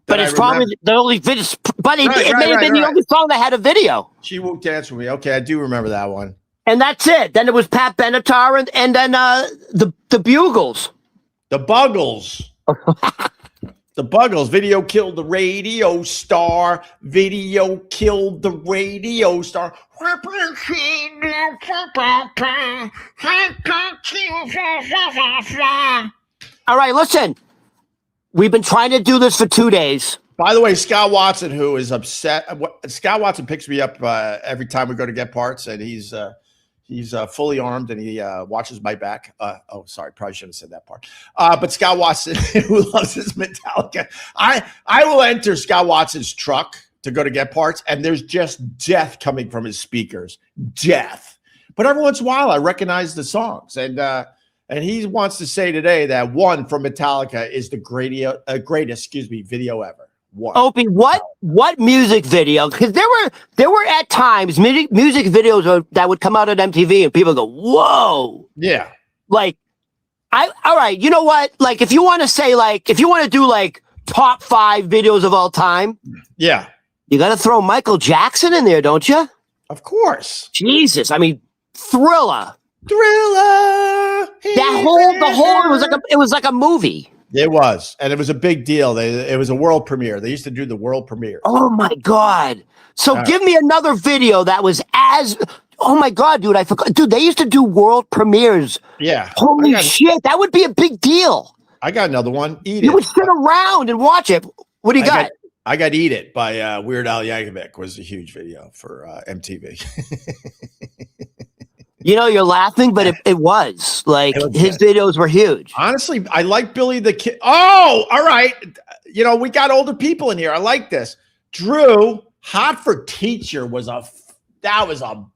But it's probably the only video. But it may have been the only song that had a video. She Won't Dance With Me. Okay, I do remember that one. And that's it. Then it was Pat Benatar and then the Bugles. The Buggles. The Buggles. Video killed the radio star. Video killed the radio star. All right, listen. We've been trying to do this for 2 days. By the way, Scott Watson, who is upset. Scott Watson picks me up every time we go to get parts, and he's fully armed and he watches my back. Sorry, probably shouldn't have said that part. But Scott Watson, who loves his Metallica, I will enter Scott Watson's truck to go to get parts, and there's just death coming from his speakers. Death. But every once in a while, I recognize the songs, and he wants to say today that One from Metallica is the greatest video ever. One. Opie, what music video? Because there were at times music videos that would come out on MTV and people go, "Whoa!" Yeah. Like, all right, you know what? Like, if you want to do like top 5 videos of all time, yeah, you got to throw Michael Jackson in there, don't you? Of course. Jesus, I mean, Thriller. Thriller. The whole it was like a movie. It was, and it was a big deal. It was a world premiere. They used to do the world premiere. Oh my God! So give me another video that was as. Oh my God, dude! I forgot. Dude, they used to do world premieres. Yeah. Holy shit! That would be a big deal. I got another one. Eat It. You would sit around and watch it. What do you got? I got Eat It by Weird Al Yankovic. Was a huge video for MTV. You know, you're laughing, but it was like his videos were huge. Honestly, I like Billy the Kid. Oh, all right. You know, we got older people in here. I like this. Drew, Hot for Teacher was a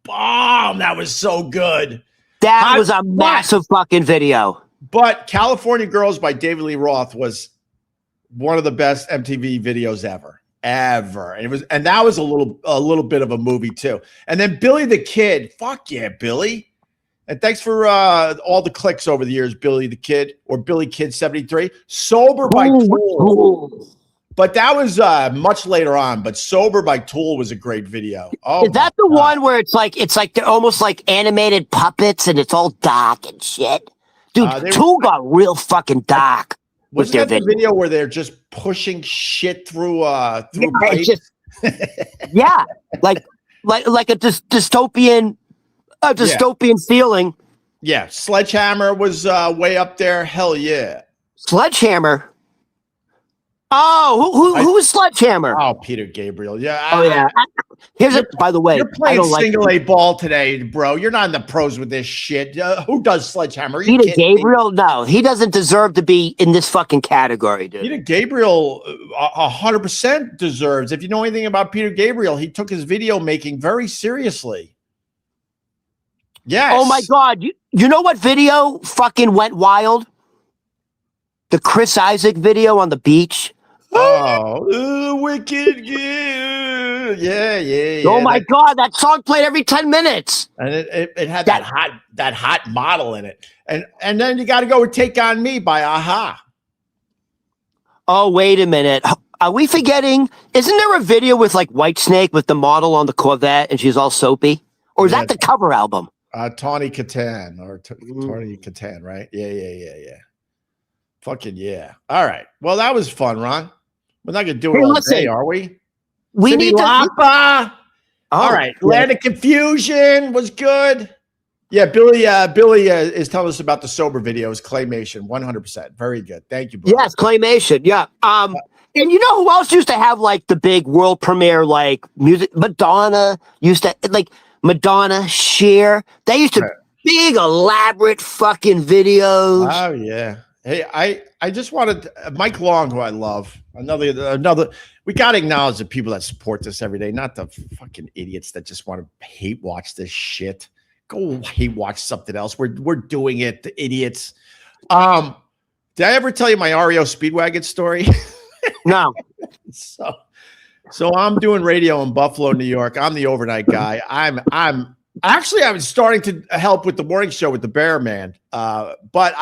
bomb. That was so good. That was a massive fucking video. But California Girls by David Lee Roth was one of the best MTV videos ever. And that was a little bit of a movie too. And then Billy the Kid, fuck yeah, Billy. And thanks for all the clicks over the years, Billy the Kid or Billy Kid 73. Sober by Tool. But that was much later on. But Sober by Tool was a great video. Oh, is that the one where it's like they're almost like animated puppets and it's all dark and shit? Dude, Tool got real fucking dark. Wasn't that the video where they're just pushing shit through pipes? Yeah, like a dystopian feeling. Yeah, Sledgehammer was way up there. Hell yeah, Sledgehammer. Oh, who's Sledgehammer? Oh, Peter Gabriel. Yeah. Oh, yeah. By the way, you're playing single A ball today, bro. You're not in the pros with this shit. Who does Sledgehammer? Peter Gabriel? No, he doesn't deserve to be in this fucking category, dude. Peter Gabriel 100% deserves. If you know anything about Peter Gabriel, he took his video making very seriously. Yes. Oh, my God. You know what video fucking went wild? The Chris Isaac video on the beach. Oh, wicked. Yeah. Oh my God, that song played every 10 minutes. And it had that hot model in it. And then you got to go with Take On Me by Aha. Oh, wait a minute. Are we forgetting? Isn't there a video with like Whitesnake with the model on the Corvette and she's all soapy? Or is that the cover album? Tawny Katan or Tawny Katan, right? Yeah. Fucking yeah. All right. Well, that was fun, Ron. We're not going to do it all day, are we? We need to. All right. Land of Confusion was good. Yeah, Billy is telling us about the sober videos. Claymation, 100%. Very good. Thank you, bro. Yes, Claymation. Yeah. And you know who else used to have like the big world premiere like music? Madonna used to Madonna, Cher. They used to big elaborate fucking videos. Oh yeah. Hey, I just wanted Mike Long, who I love. Another. We got to acknowledge the people that support this every day, not the fucking idiots that just want to hate watch this shit. Go hate watch something else. We're doing it, the idiots. Did I ever tell you my REO Speedwagon story? No. So I'm doing radio in Buffalo, New York. I'm the overnight guy. I'm starting to help with the morning show with the Bear Man. But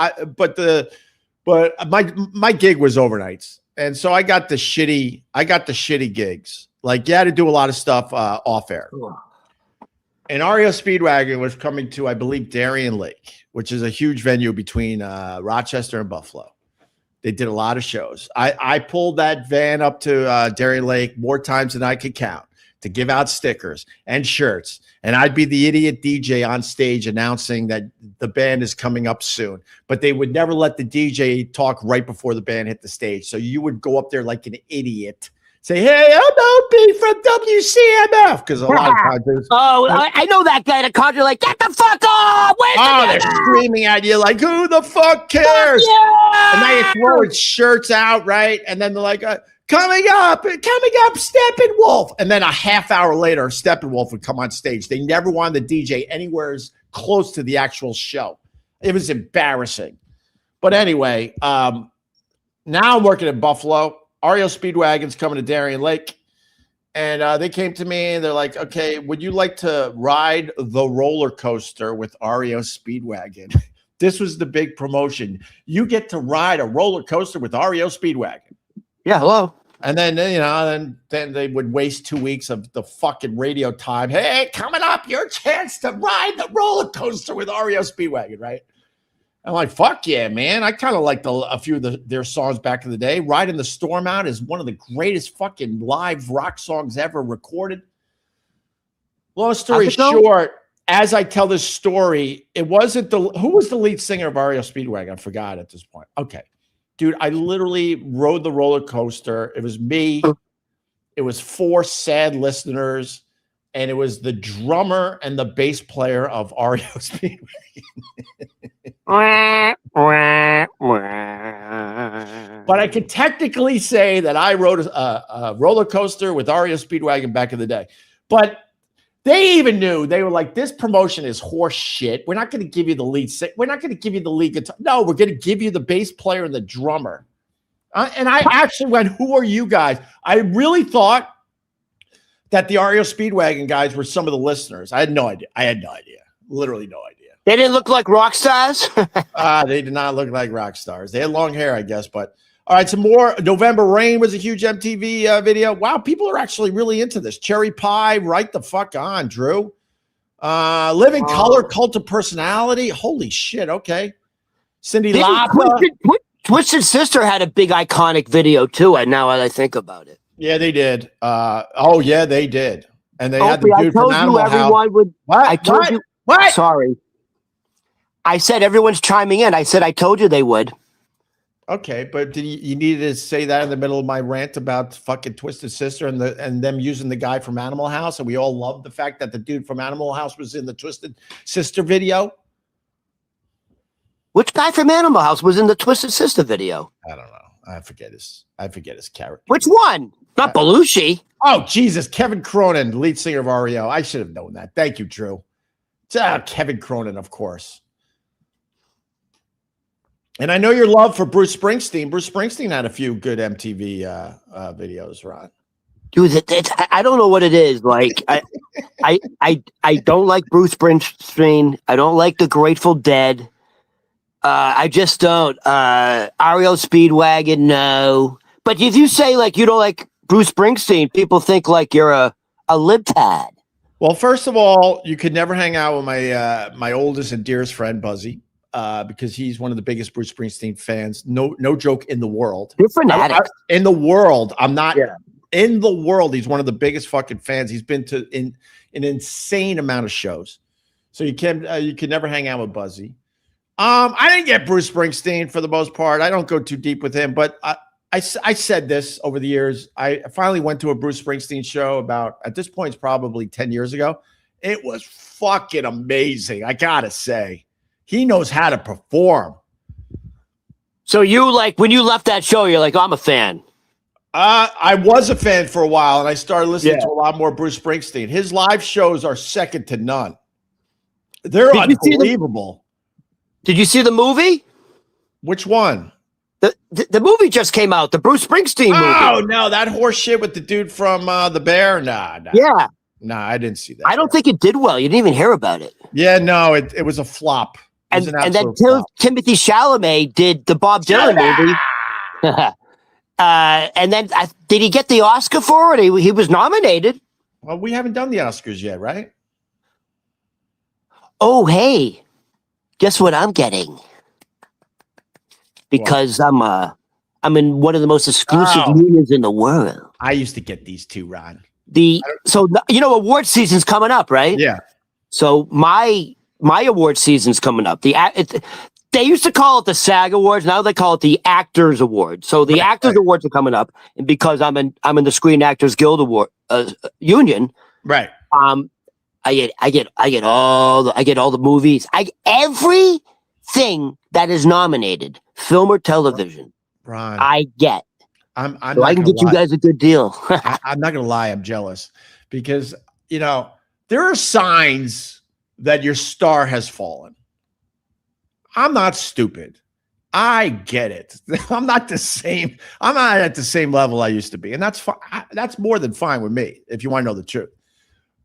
my gig was overnights. And so I got the shitty gigs. Like you had to do a lot of stuff off air. And REO Speedwagon was coming to, I believe, Darien Lake, which is a huge venue between Rochester and Buffalo. They did a lot of shows. I pulled that van up to Darien Lake more times than I could count to give out stickers and shirts. And I'd be the idiot DJ on stage announcing that the band is coming up soon. But they would never let the DJ talk right before the band hit the stage. So you would go up there like an idiot. Say, hey, I'm Opie from WCMF. Because a lot of times I know that guy that called you like, get the fuck off! They're screaming at you like, who the fuck cares? Yeah! And they throwing shirts out, right? And then they're like, coming up, Steppenwolf. And then a half hour later, Steppenwolf would come on stage. They never wanted the DJ anywhere close to the actual show. It was embarrassing. But anyway, now I'm working in Buffalo. REO Speedwagon's coming to Darien Lake. And they came to me and they're like, okay, would you like to ride the roller coaster with REO Speedwagon? This was the big promotion. You get to ride a roller coaster with REO Speedwagon. Yeah, hello. And then, then they would waste 2 weeks of the fucking radio time. Hey, coming up, your chance to ride the roller coaster with REO Speedwagon, right? I'm like, fuck yeah, man. I kind of like a few of their songs back in the day. Riding the Storm Out is one of the greatest fucking live rock songs ever recorded. Long story short, as I tell this story, it wasn't who was the lead singer of REO Speedwagon? I forgot at this point. Okay. Dude, I literally rode the roller coaster. It was me. It was 4 sad listeners. And it was the drummer and the bass player of REO Speedwagon. But I could technically say that I rode a roller coaster with REO Speedwagon back in the day. But they even knew. They were like, this promotion is horse shit. We're not going to give you the lead. We're not going to give you the lead guitar. No, we're going to give you the bass player and the drummer. And I actually went, who are you guys? I really thought that the REO Speedwagon guys were some of the listeners. I had no idea. Literally no idea. They didn't look like rock stars? They did not look like rock stars. They had long hair, I guess. But all right, some more. November Rain was a huge MTV video. Wow, people are actually really into this. Cherry Pie, right the fuck on, Drew. Living Color, Cult of Personality. Holy shit, okay. Cyndi Lauper. Twisted Sister had a big iconic video too, and now I think about it. Yeah, they did. Yeah, they did. And they had the dude from Animal House. What? Sorry. I said everyone's chiming in. I said I told you they would. Okay, but did you needed to say that in the middle of my rant about fucking Twisted Sister and them using the guy from Animal House, and we all loved the fact that the dude from Animal House was in the Twisted Sister video? Which guy from Animal House was in the Twisted Sister video? I don't know. I forget his character. Which one? Not Belushi. Oh, Jesus. Kevin Cronin, lead singer of REO. I should have known that. Thank you, Drew. Kevin Cronin, of course. And I know your love for Bruce Springsteen. Bruce Springsteen had a few good MTV videos, Ron. Dude, I don't know what it is. Like, I don't like Bruce Springsteen. I don't like the Grateful Dead. I just don't. REO Speedwagon, no. But if you say like you don't like Bruce Springsteen, people think like you're a libtard. Well, first of all, you could never hang out with my oldest and dearest friend Buzzy, because he's one of the biggest Bruce Springsteen fans. No joke in the world. You're fanatic. In the world, I'm not. Yeah. In the world, he's one of the biggest fucking fans. He's been to an insane amount of shows. So you can never hang out with Buzzy. I didn't get Bruce Springsteen for the most part. I don't go too deep with him, but I said this over the years. I finally went to a Bruce Springsteen show about, at this point, it's probably 10 years ago. It was fucking amazing. I gotta say, he knows how to perform. So you like, when you left that show, you're like, oh, I'm a fan. I was a fan for a while, and I started listening to a lot more Bruce Springsteen. His live shows are second to none. They're unbelievable. Did you see the movie? Which one? The movie just came out, the Bruce Springsteen movie. Oh, no, that horse shit with the dude from The Bear? Nah. Yeah. Nah, I didn't see that. I don't think it did well. You didn't even hear about it. Yeah, no, it was a flop. And then Timothy Chalamet did the Bob Dylan movie. And then did he get the Oscar for it? He was nominated. Well, we haven't done the Oscars yet, right? Oh, hey. Guess what I'm getting? Because I'm in one of the most exclusive unions in the world. I used to get these too, Ron. Award season's coming up, right? Yeah. So my award season's coming up. They used to call it the SAG Awards. Now they call it the Actors Awards. So the Actors Awards are coming up, and because I'm in the Screen Actors Guild Award union, right? I get all the movies. Everything that is nominated, film or television, Ron, I get. So I can get you guys a good deal. I'm not gonna lie, I'm jealous because there are signs that your star has fallen. I'm not stupid. I get it. I'm not at the same level I used to be, and that's fine. That's more than fine with me, if you want to know the truth.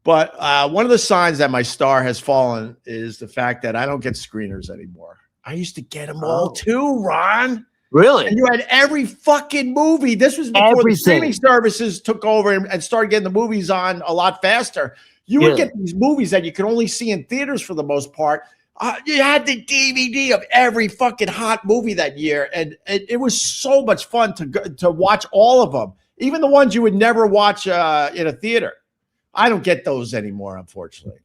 But one of the signs that my star has fallen is the fact that I don't get screeners anymore. I used to get them all too, Ron. Really? And you had every fucking movie. This was before the streaming services took over and started getting the movies on a lot faster. You would get these movies that you could only see in theaters for the most part. You had the DVD of every fucking hot movie that year, and it was so much fun to watch all of them, even the ones you would never watch in a theater. I don't get those anymore, unfortunately.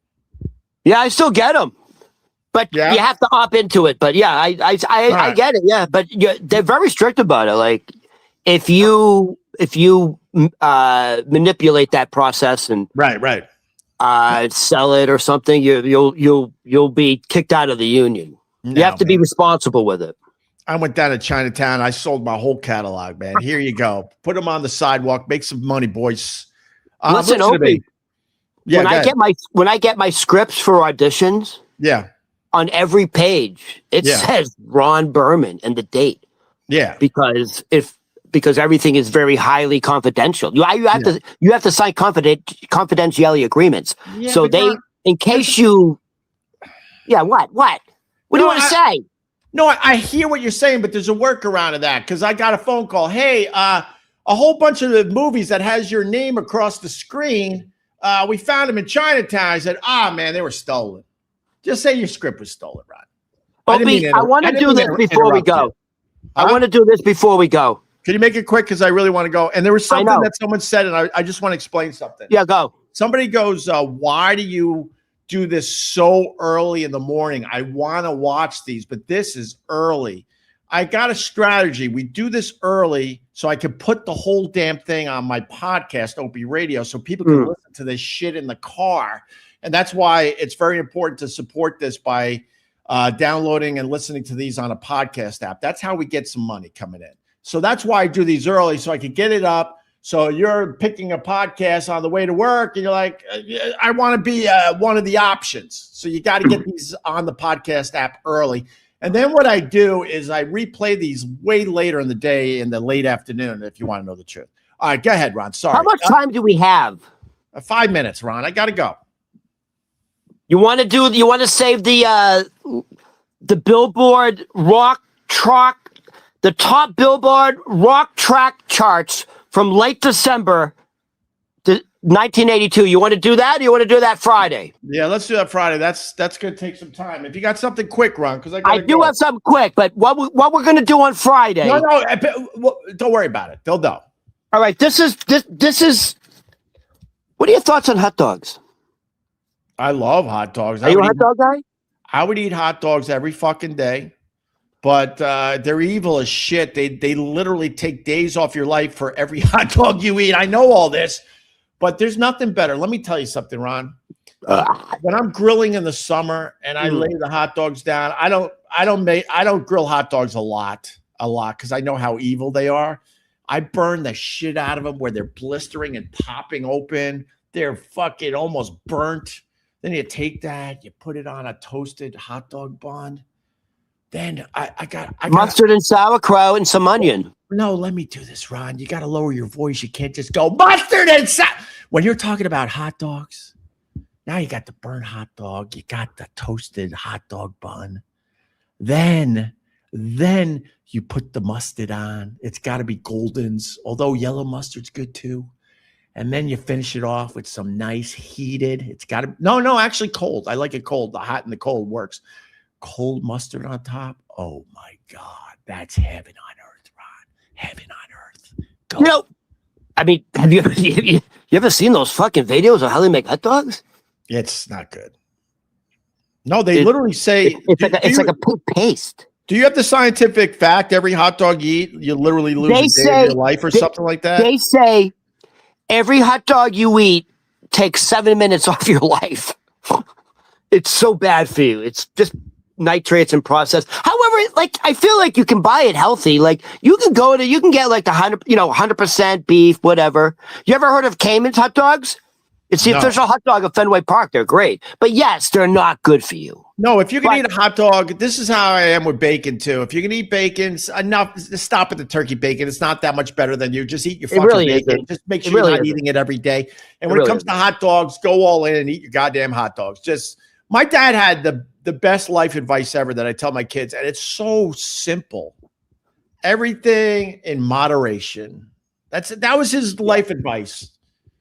Yeah, I still get them, but you have to opt into it. But yeah, I get it. Yeah, but they're very strict about it. Like if you manipulate that process and right. Sell it or something, you'll be kicked out of the union. You have to be responsible with it. I went down to Chinatown. I sold my whole catalog, man. Here you go. Put them on the sidewalk. Make some money, boys. Listen, Opie, when I get my scripts for auditions, on every page it says Ron Berman and the date. Yeah, because everything is very highly confidential. You have to sign confidentiality agreements. Yeah, so in case you, what do you want to say? No, I hear what you're saying, but there's a workaround of that because I got a phone call. Hey, a whole bunch of the movies that has your name across the screen, we found them in Chinatown. I said, man, they were stolen. Just say your script was stolen, Ron. I want to do this before we go. I want to do this before we go. Can you make it quick? Because I really want to go. And there was something that someone said, and I just want to explain something. Yeah, go. Somebody goes, why do you do this so early in the morning? I want to watch these, but this is early. I got a strategy. We do this early so I can put the whole damn thing on my podcast, Opie Radio, so people can listen to this shit in the car. And that's why it's very important to support this by downloading and listening to these on a podcast app. That's how we get some money coming in. So that's why I do these early, so I can get it up. So you're picking a podcast on the way to work, and you're like, I want to be one of the options. So you got to get these on the podcast app early. And then what I do is I replay these way later in the day, in the late afternoon, if you want to know the truth. All right, go ahead, Ron. Sorry. How much time do we have? 5 minutes, Ron. I got to go. You want to save the Billboard rock track, the top Billboard rock track charts from late December to 1982. You want to do that? Or you want to do that Friday? Yeah, let's do that Friday. That's going to take some time. If you got something quick, Ron, because I do have something quick, but what we're going to do on Friday? No, don't worry about it. They'll know. All right, this is. What are your thoughts on hot dogs? I love hot dogs. Are you a hot dog guy? I would eat hot dogs every fucking day, but they're evil as shit. They literally take days off your life for every hot dog you eat. I know all this, but there's nothing better. Let me tell you something, Ron. When I'm grilling in the summer and I lay the hot dogs down, I don't grill hot dogs a lot because I know how evil they are. I burn the shit out of them where they're blistering and popping open. They're fucking almost burnt. Then you take that, you put it on a toasted hot dog bun. Then I got mustard and sauerkraut and some onion. No, let me do this, Ron. You got to lower your voice. You can't just go mustard and when you're talking about hot dogs. Now you got the burnt hot dog. You got the toasted hot dog bun. Then you put the mustard on. It's got to be Golden's, although yellow mustard's good too. And then you finish it off with some nice heated. It's got to actually cold. I like it cold. The hot and the cold works. Cold mustard on top. Oh my God, that's heaven on earth, Ron. Heaven on earth. Go. You know, I mean, have you ever seen those fucking videos of how they make hot dogs? It's not good. No, they literally say it's like a pink paste. Do you have the scientific fact? Every hot dog you eat, you literally lose a day of your life or something like that. They say every hot dog you eat takes 7 minutes off your life. It's so bad for you. It's just nitrates and processed. However, like I feel like you can buy it healthy. Like you can get like 100% beef, whatever. You ever heard of Cayman's hot dogs? It's the official hot dog of Fenway Park. They're great. But yes, they're not good for you. No, if you can eat a hot dog, this is how I am with bacon too. If you can eat bacon, enough. Stop at the turkey bacon. It's not that much better than you. Just eat your fucking bacon. Just make sure you're not eating it every day. And when it comes to hot dogs, go all in and eat your goddamn hot dogs. My dad had the best life advice ever that I tell my kids, and it's so simple. Everything in moderation. That was his life advice.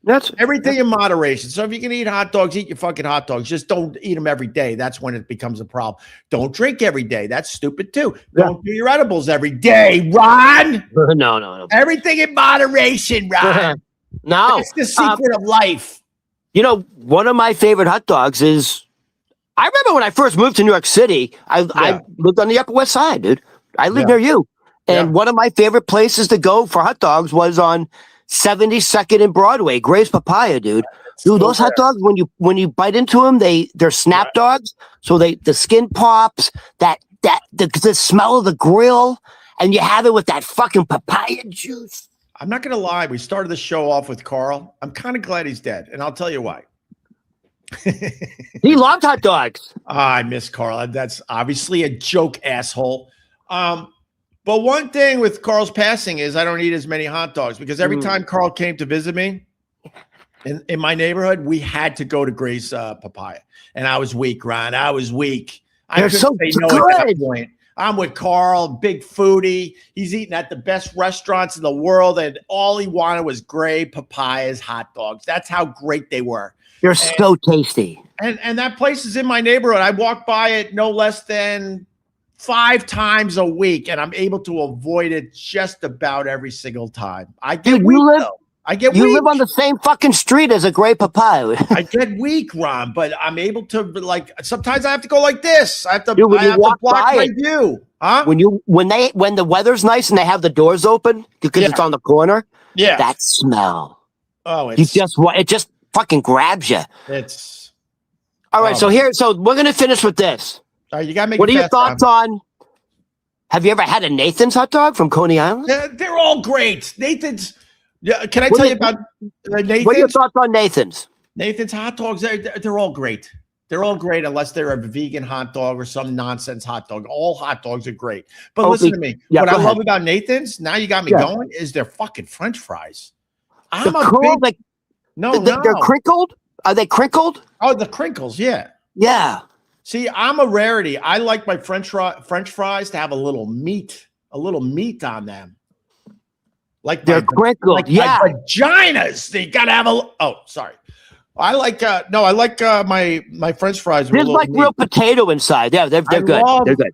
That's everything in moderation. So if you can eat hot dogs, eat your fucking hot dogs. Just don't eat them every day. That's when it becomes a problem. Don't drink every day. That's stupid too. Yeah. Don't do your edibles every day, Ron. No. Everything in moderation, Ron. No. It's the secret of life. You know, one of my favorite hot dogs is, I remember when I first moved to New York City, I lived on the Upper West Side, dude. I lived near you. And one of my favorite places to go for hot dogs was on 72nd and Broadway, Gray's Papaya, dude. Dude, those hot dogs, when you bite into them, they're snap dogs. So the skin pops, the smell of the grill, and you have it with that fucking papaya juice. I'm not gonna lie, we started the show off with Carl. I'm kind of glad he's dead, and I'll tell you why. He loved hot dogs. I miss Carl. That's obviously a joke, asshole. But one thing with Carl's passing is I don't eat as many hot dogs because every time Carl came to visit me in my neighborhood, we had to go to Gray's Papaya. And I was weak, Ron. I was weak. I couldn't say no at that point. I'm with Carl, big foodie. He's eating at the best restaurants in the world, and all he wanted was Gray Papaya's hot dogs. That's how great they were. They're so tasty. And that place is in my neighborhood. I walk by it no less than 5 times a week, and I'm able to avoid it just about every single time. I get weak, though. I get You weak. live on the same fucking street as a Grey Papai. I get weak, Ron, but I'm able to, like, sometimes I have to go like this. I have to, Dude, I have to block my view. Huh? When the weather's nice and they have the doors open because it's on the corner. Yeah. That smell. Oh, it just fucking grabs you. It's all right. So we're gonna finish with this. All right, you gotta make. What are your thoughts on? Have you ever had a Nathan's hot dog from Coney Island? They're all great. Nathan's. Yeah, can I tell you about Nathan's? What are your thoughts on Nathan's? Nathan's hot dogs. They're all great. They're all great unless they're a vegan hot dog or some nonsense hot dog. All hot dogs are great. But listen to me. Yeah, what I ahead. love about Nathan's, now you got me going, is their fucking French fries. I'm they're a cool, big, they're crinkled. Are they crinkled? Oh, the crinkles, yeah. Yeah. See, I'm a rarity. I like my French fries to have a little meat on them. Like they're crinkled, like my vaginas. They gotta have a. Oh, sorry. I like my French fries. There's like real potato inside. Yeah, they're good. They're good.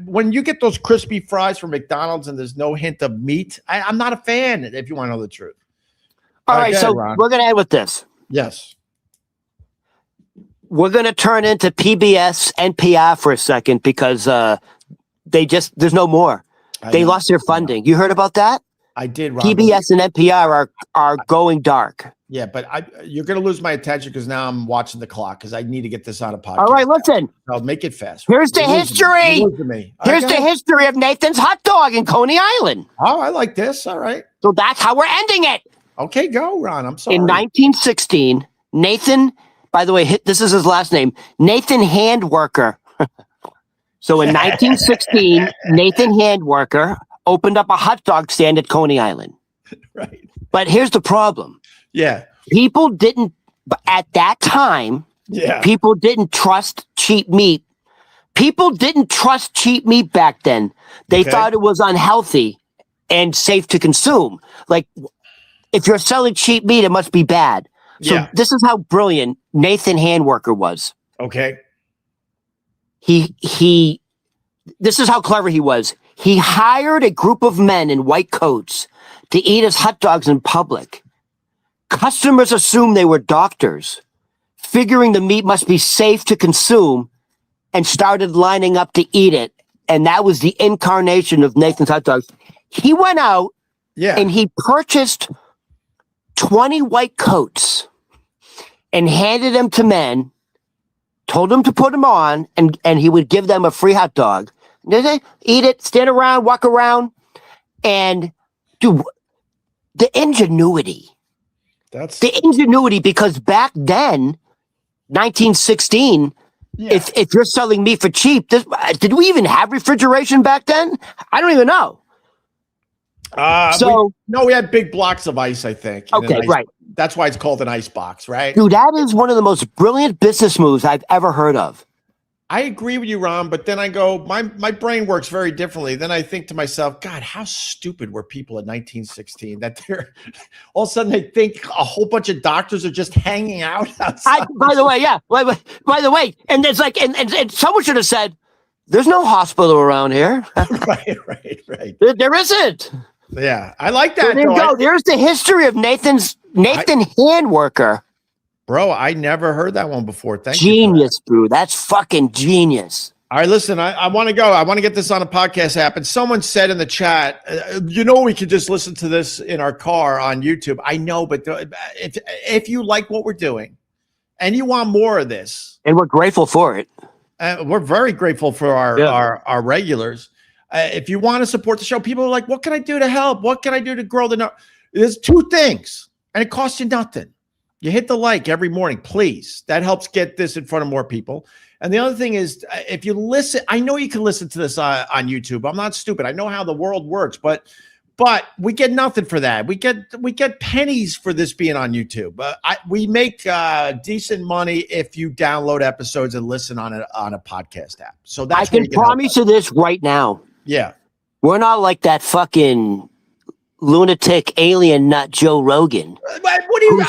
When you get those crispy fries from McDonald's and there's no hint of meat, I'm not a fan. If you want to know the truth. All right, so we're gonna end with this. Yes. We're gonna turn into PBS NPR for a second because there's no more. They lost their funding. You heard about that? I did. Ron. PBS and NPR are going dark. Yeah, but you're going to lose my attention because now I'm watching the clock because I need to get this on a podcast. All right, listen. I'll make it fast. Here's the history. Here's the history of Nathan's hot dog in Coney Island. Oh, I like this. All right. So that's how we're ending it. Okay, go, Ron. I'm sorry. In 1916, Nathan, by the way, this is his last name, Nathan Handworker. So in 1916, Nathan Handworker opened up a hot dog stand at Coney Island. Right. But here's the problem. Yeah. People didn't, at that time, people didn't trust cheap meat. People didn't trust cheap meat back then. They thought it was unhealthy and safe to consume. Like, if you're selling cheap meat, it must be bad. So this is how brilliant Nathan Handworker was. Okay. This is how clever he was. He hired a group of men in white coats to eat his hot dogs in public. Customers assumed they were doctors, figuring the meat must be safe to consume, and started lining up to eat it. And that was the incarnation of Nathan's hot dogs. He went out and he purchased 20 white coats and handed them to men, told them to put them on, and he would give them a free hot dog. They eat it, stand around, walk around, and dude, the ingenuity. That's the ingenuity, because back then, 1916, if you're selling meat for cheap, did we even have refrigeration back then? I don't even know. We had big blocks of ice, I think. Okay, right. That's why it's called an ice box, right? Dude, that is one of the most brilliant business moves I've ever heard of. I agree with you, Ron, but then I go, my brain works very differently. Then I think to myself, God, how stupid were people in 1916 that they're all of a sudden they think a whole bunch of doctors are just hanging out outside. By the way, and it's like, and someone should have said, there's no hospital around here. right. There isn't. Yeah, I like that. So there you go. There's the history of Nathan Handworker. Bro, I never heard that one before. Thank you. Genius, bro. That's fucking genius. All right, listen, I want to go. I want to get this on a podcast app. And someone said in the chat, we could just listen to this in our car on YouTube. I know, but if you like what we're doing and you want more of this. And we're grateful for it. We're very grateful for our regulars. If you want to support the show, people are like, what can I do to help? What can I do to grow the number? There's two things, and it costs you nothing. You hit the like every morning, please. That helps get this in front of more people. And the other thing is, if you listen, I know you can listen to this on YouTube. I'm not stupid. I know how the world works, but we get nothing for that. We get pennies for this being on YouTube. We make decent money if you download episodes and listen on a podcast app. So that's I can promise you this right now. Yeah, we're not like that fucking lunatic alien nut Joe Rogan. What do you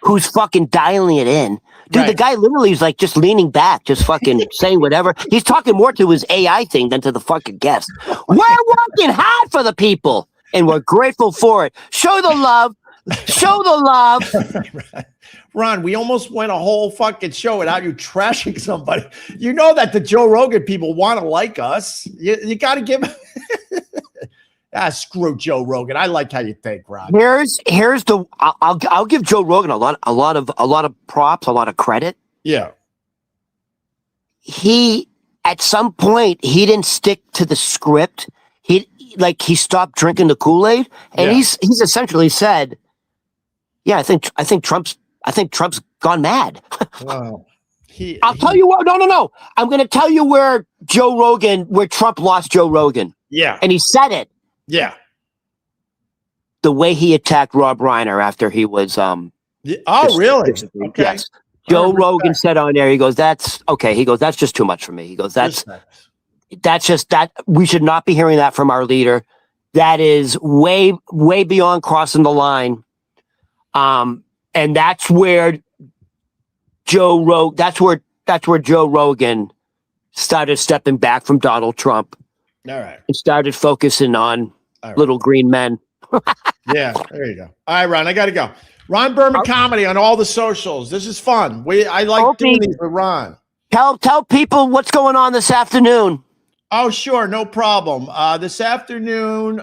who's fucking dialing it in? Dude, the guy literally is like just leaning back, just fucking saying whatever. He's talking more to his AI thing than to the fucking guest. We're working hard for the people, and we're grateful for it. Show the love. Show the love. Ron, we almost went a whole fucking show without you trashing somebody. You know that the Joe Rogan people want to like us. You got to give. Screw Joe Rogan. I like how you think, Ron. Here's the. I'll give Joe Rogan a lot of props, a lot of credit. Yeah. He at some point he didn't stick to the script. He stopped drinking the Kool-Aid, and he's essentially said, "Yeah, I think Trump's gone mad." Wow. I'll tell you what. No. I'm going to tell you where Trump lost Joe Rogan. Yeah. And he said it. Yeah. The way he attacked Rob Reiner after he was really? Okay. Yes. Joe Rogan said on there, he goes, "That's okay." He goes, "That's just too much for me." He goes, That's just that we should not be hearing that from our leader. That is way beyond crossing the line. And that's where Joe Rogan started stepping back from Donald Trump. All right. And started focusing on little green men. Yeah, there you go. All right, Ron, I got to go. Ron Berman Comedy on all the socials. This is fun. I like doing these with Ron. Tell people what's going on this afternoon. Oh, sure. No problem. This afternoon,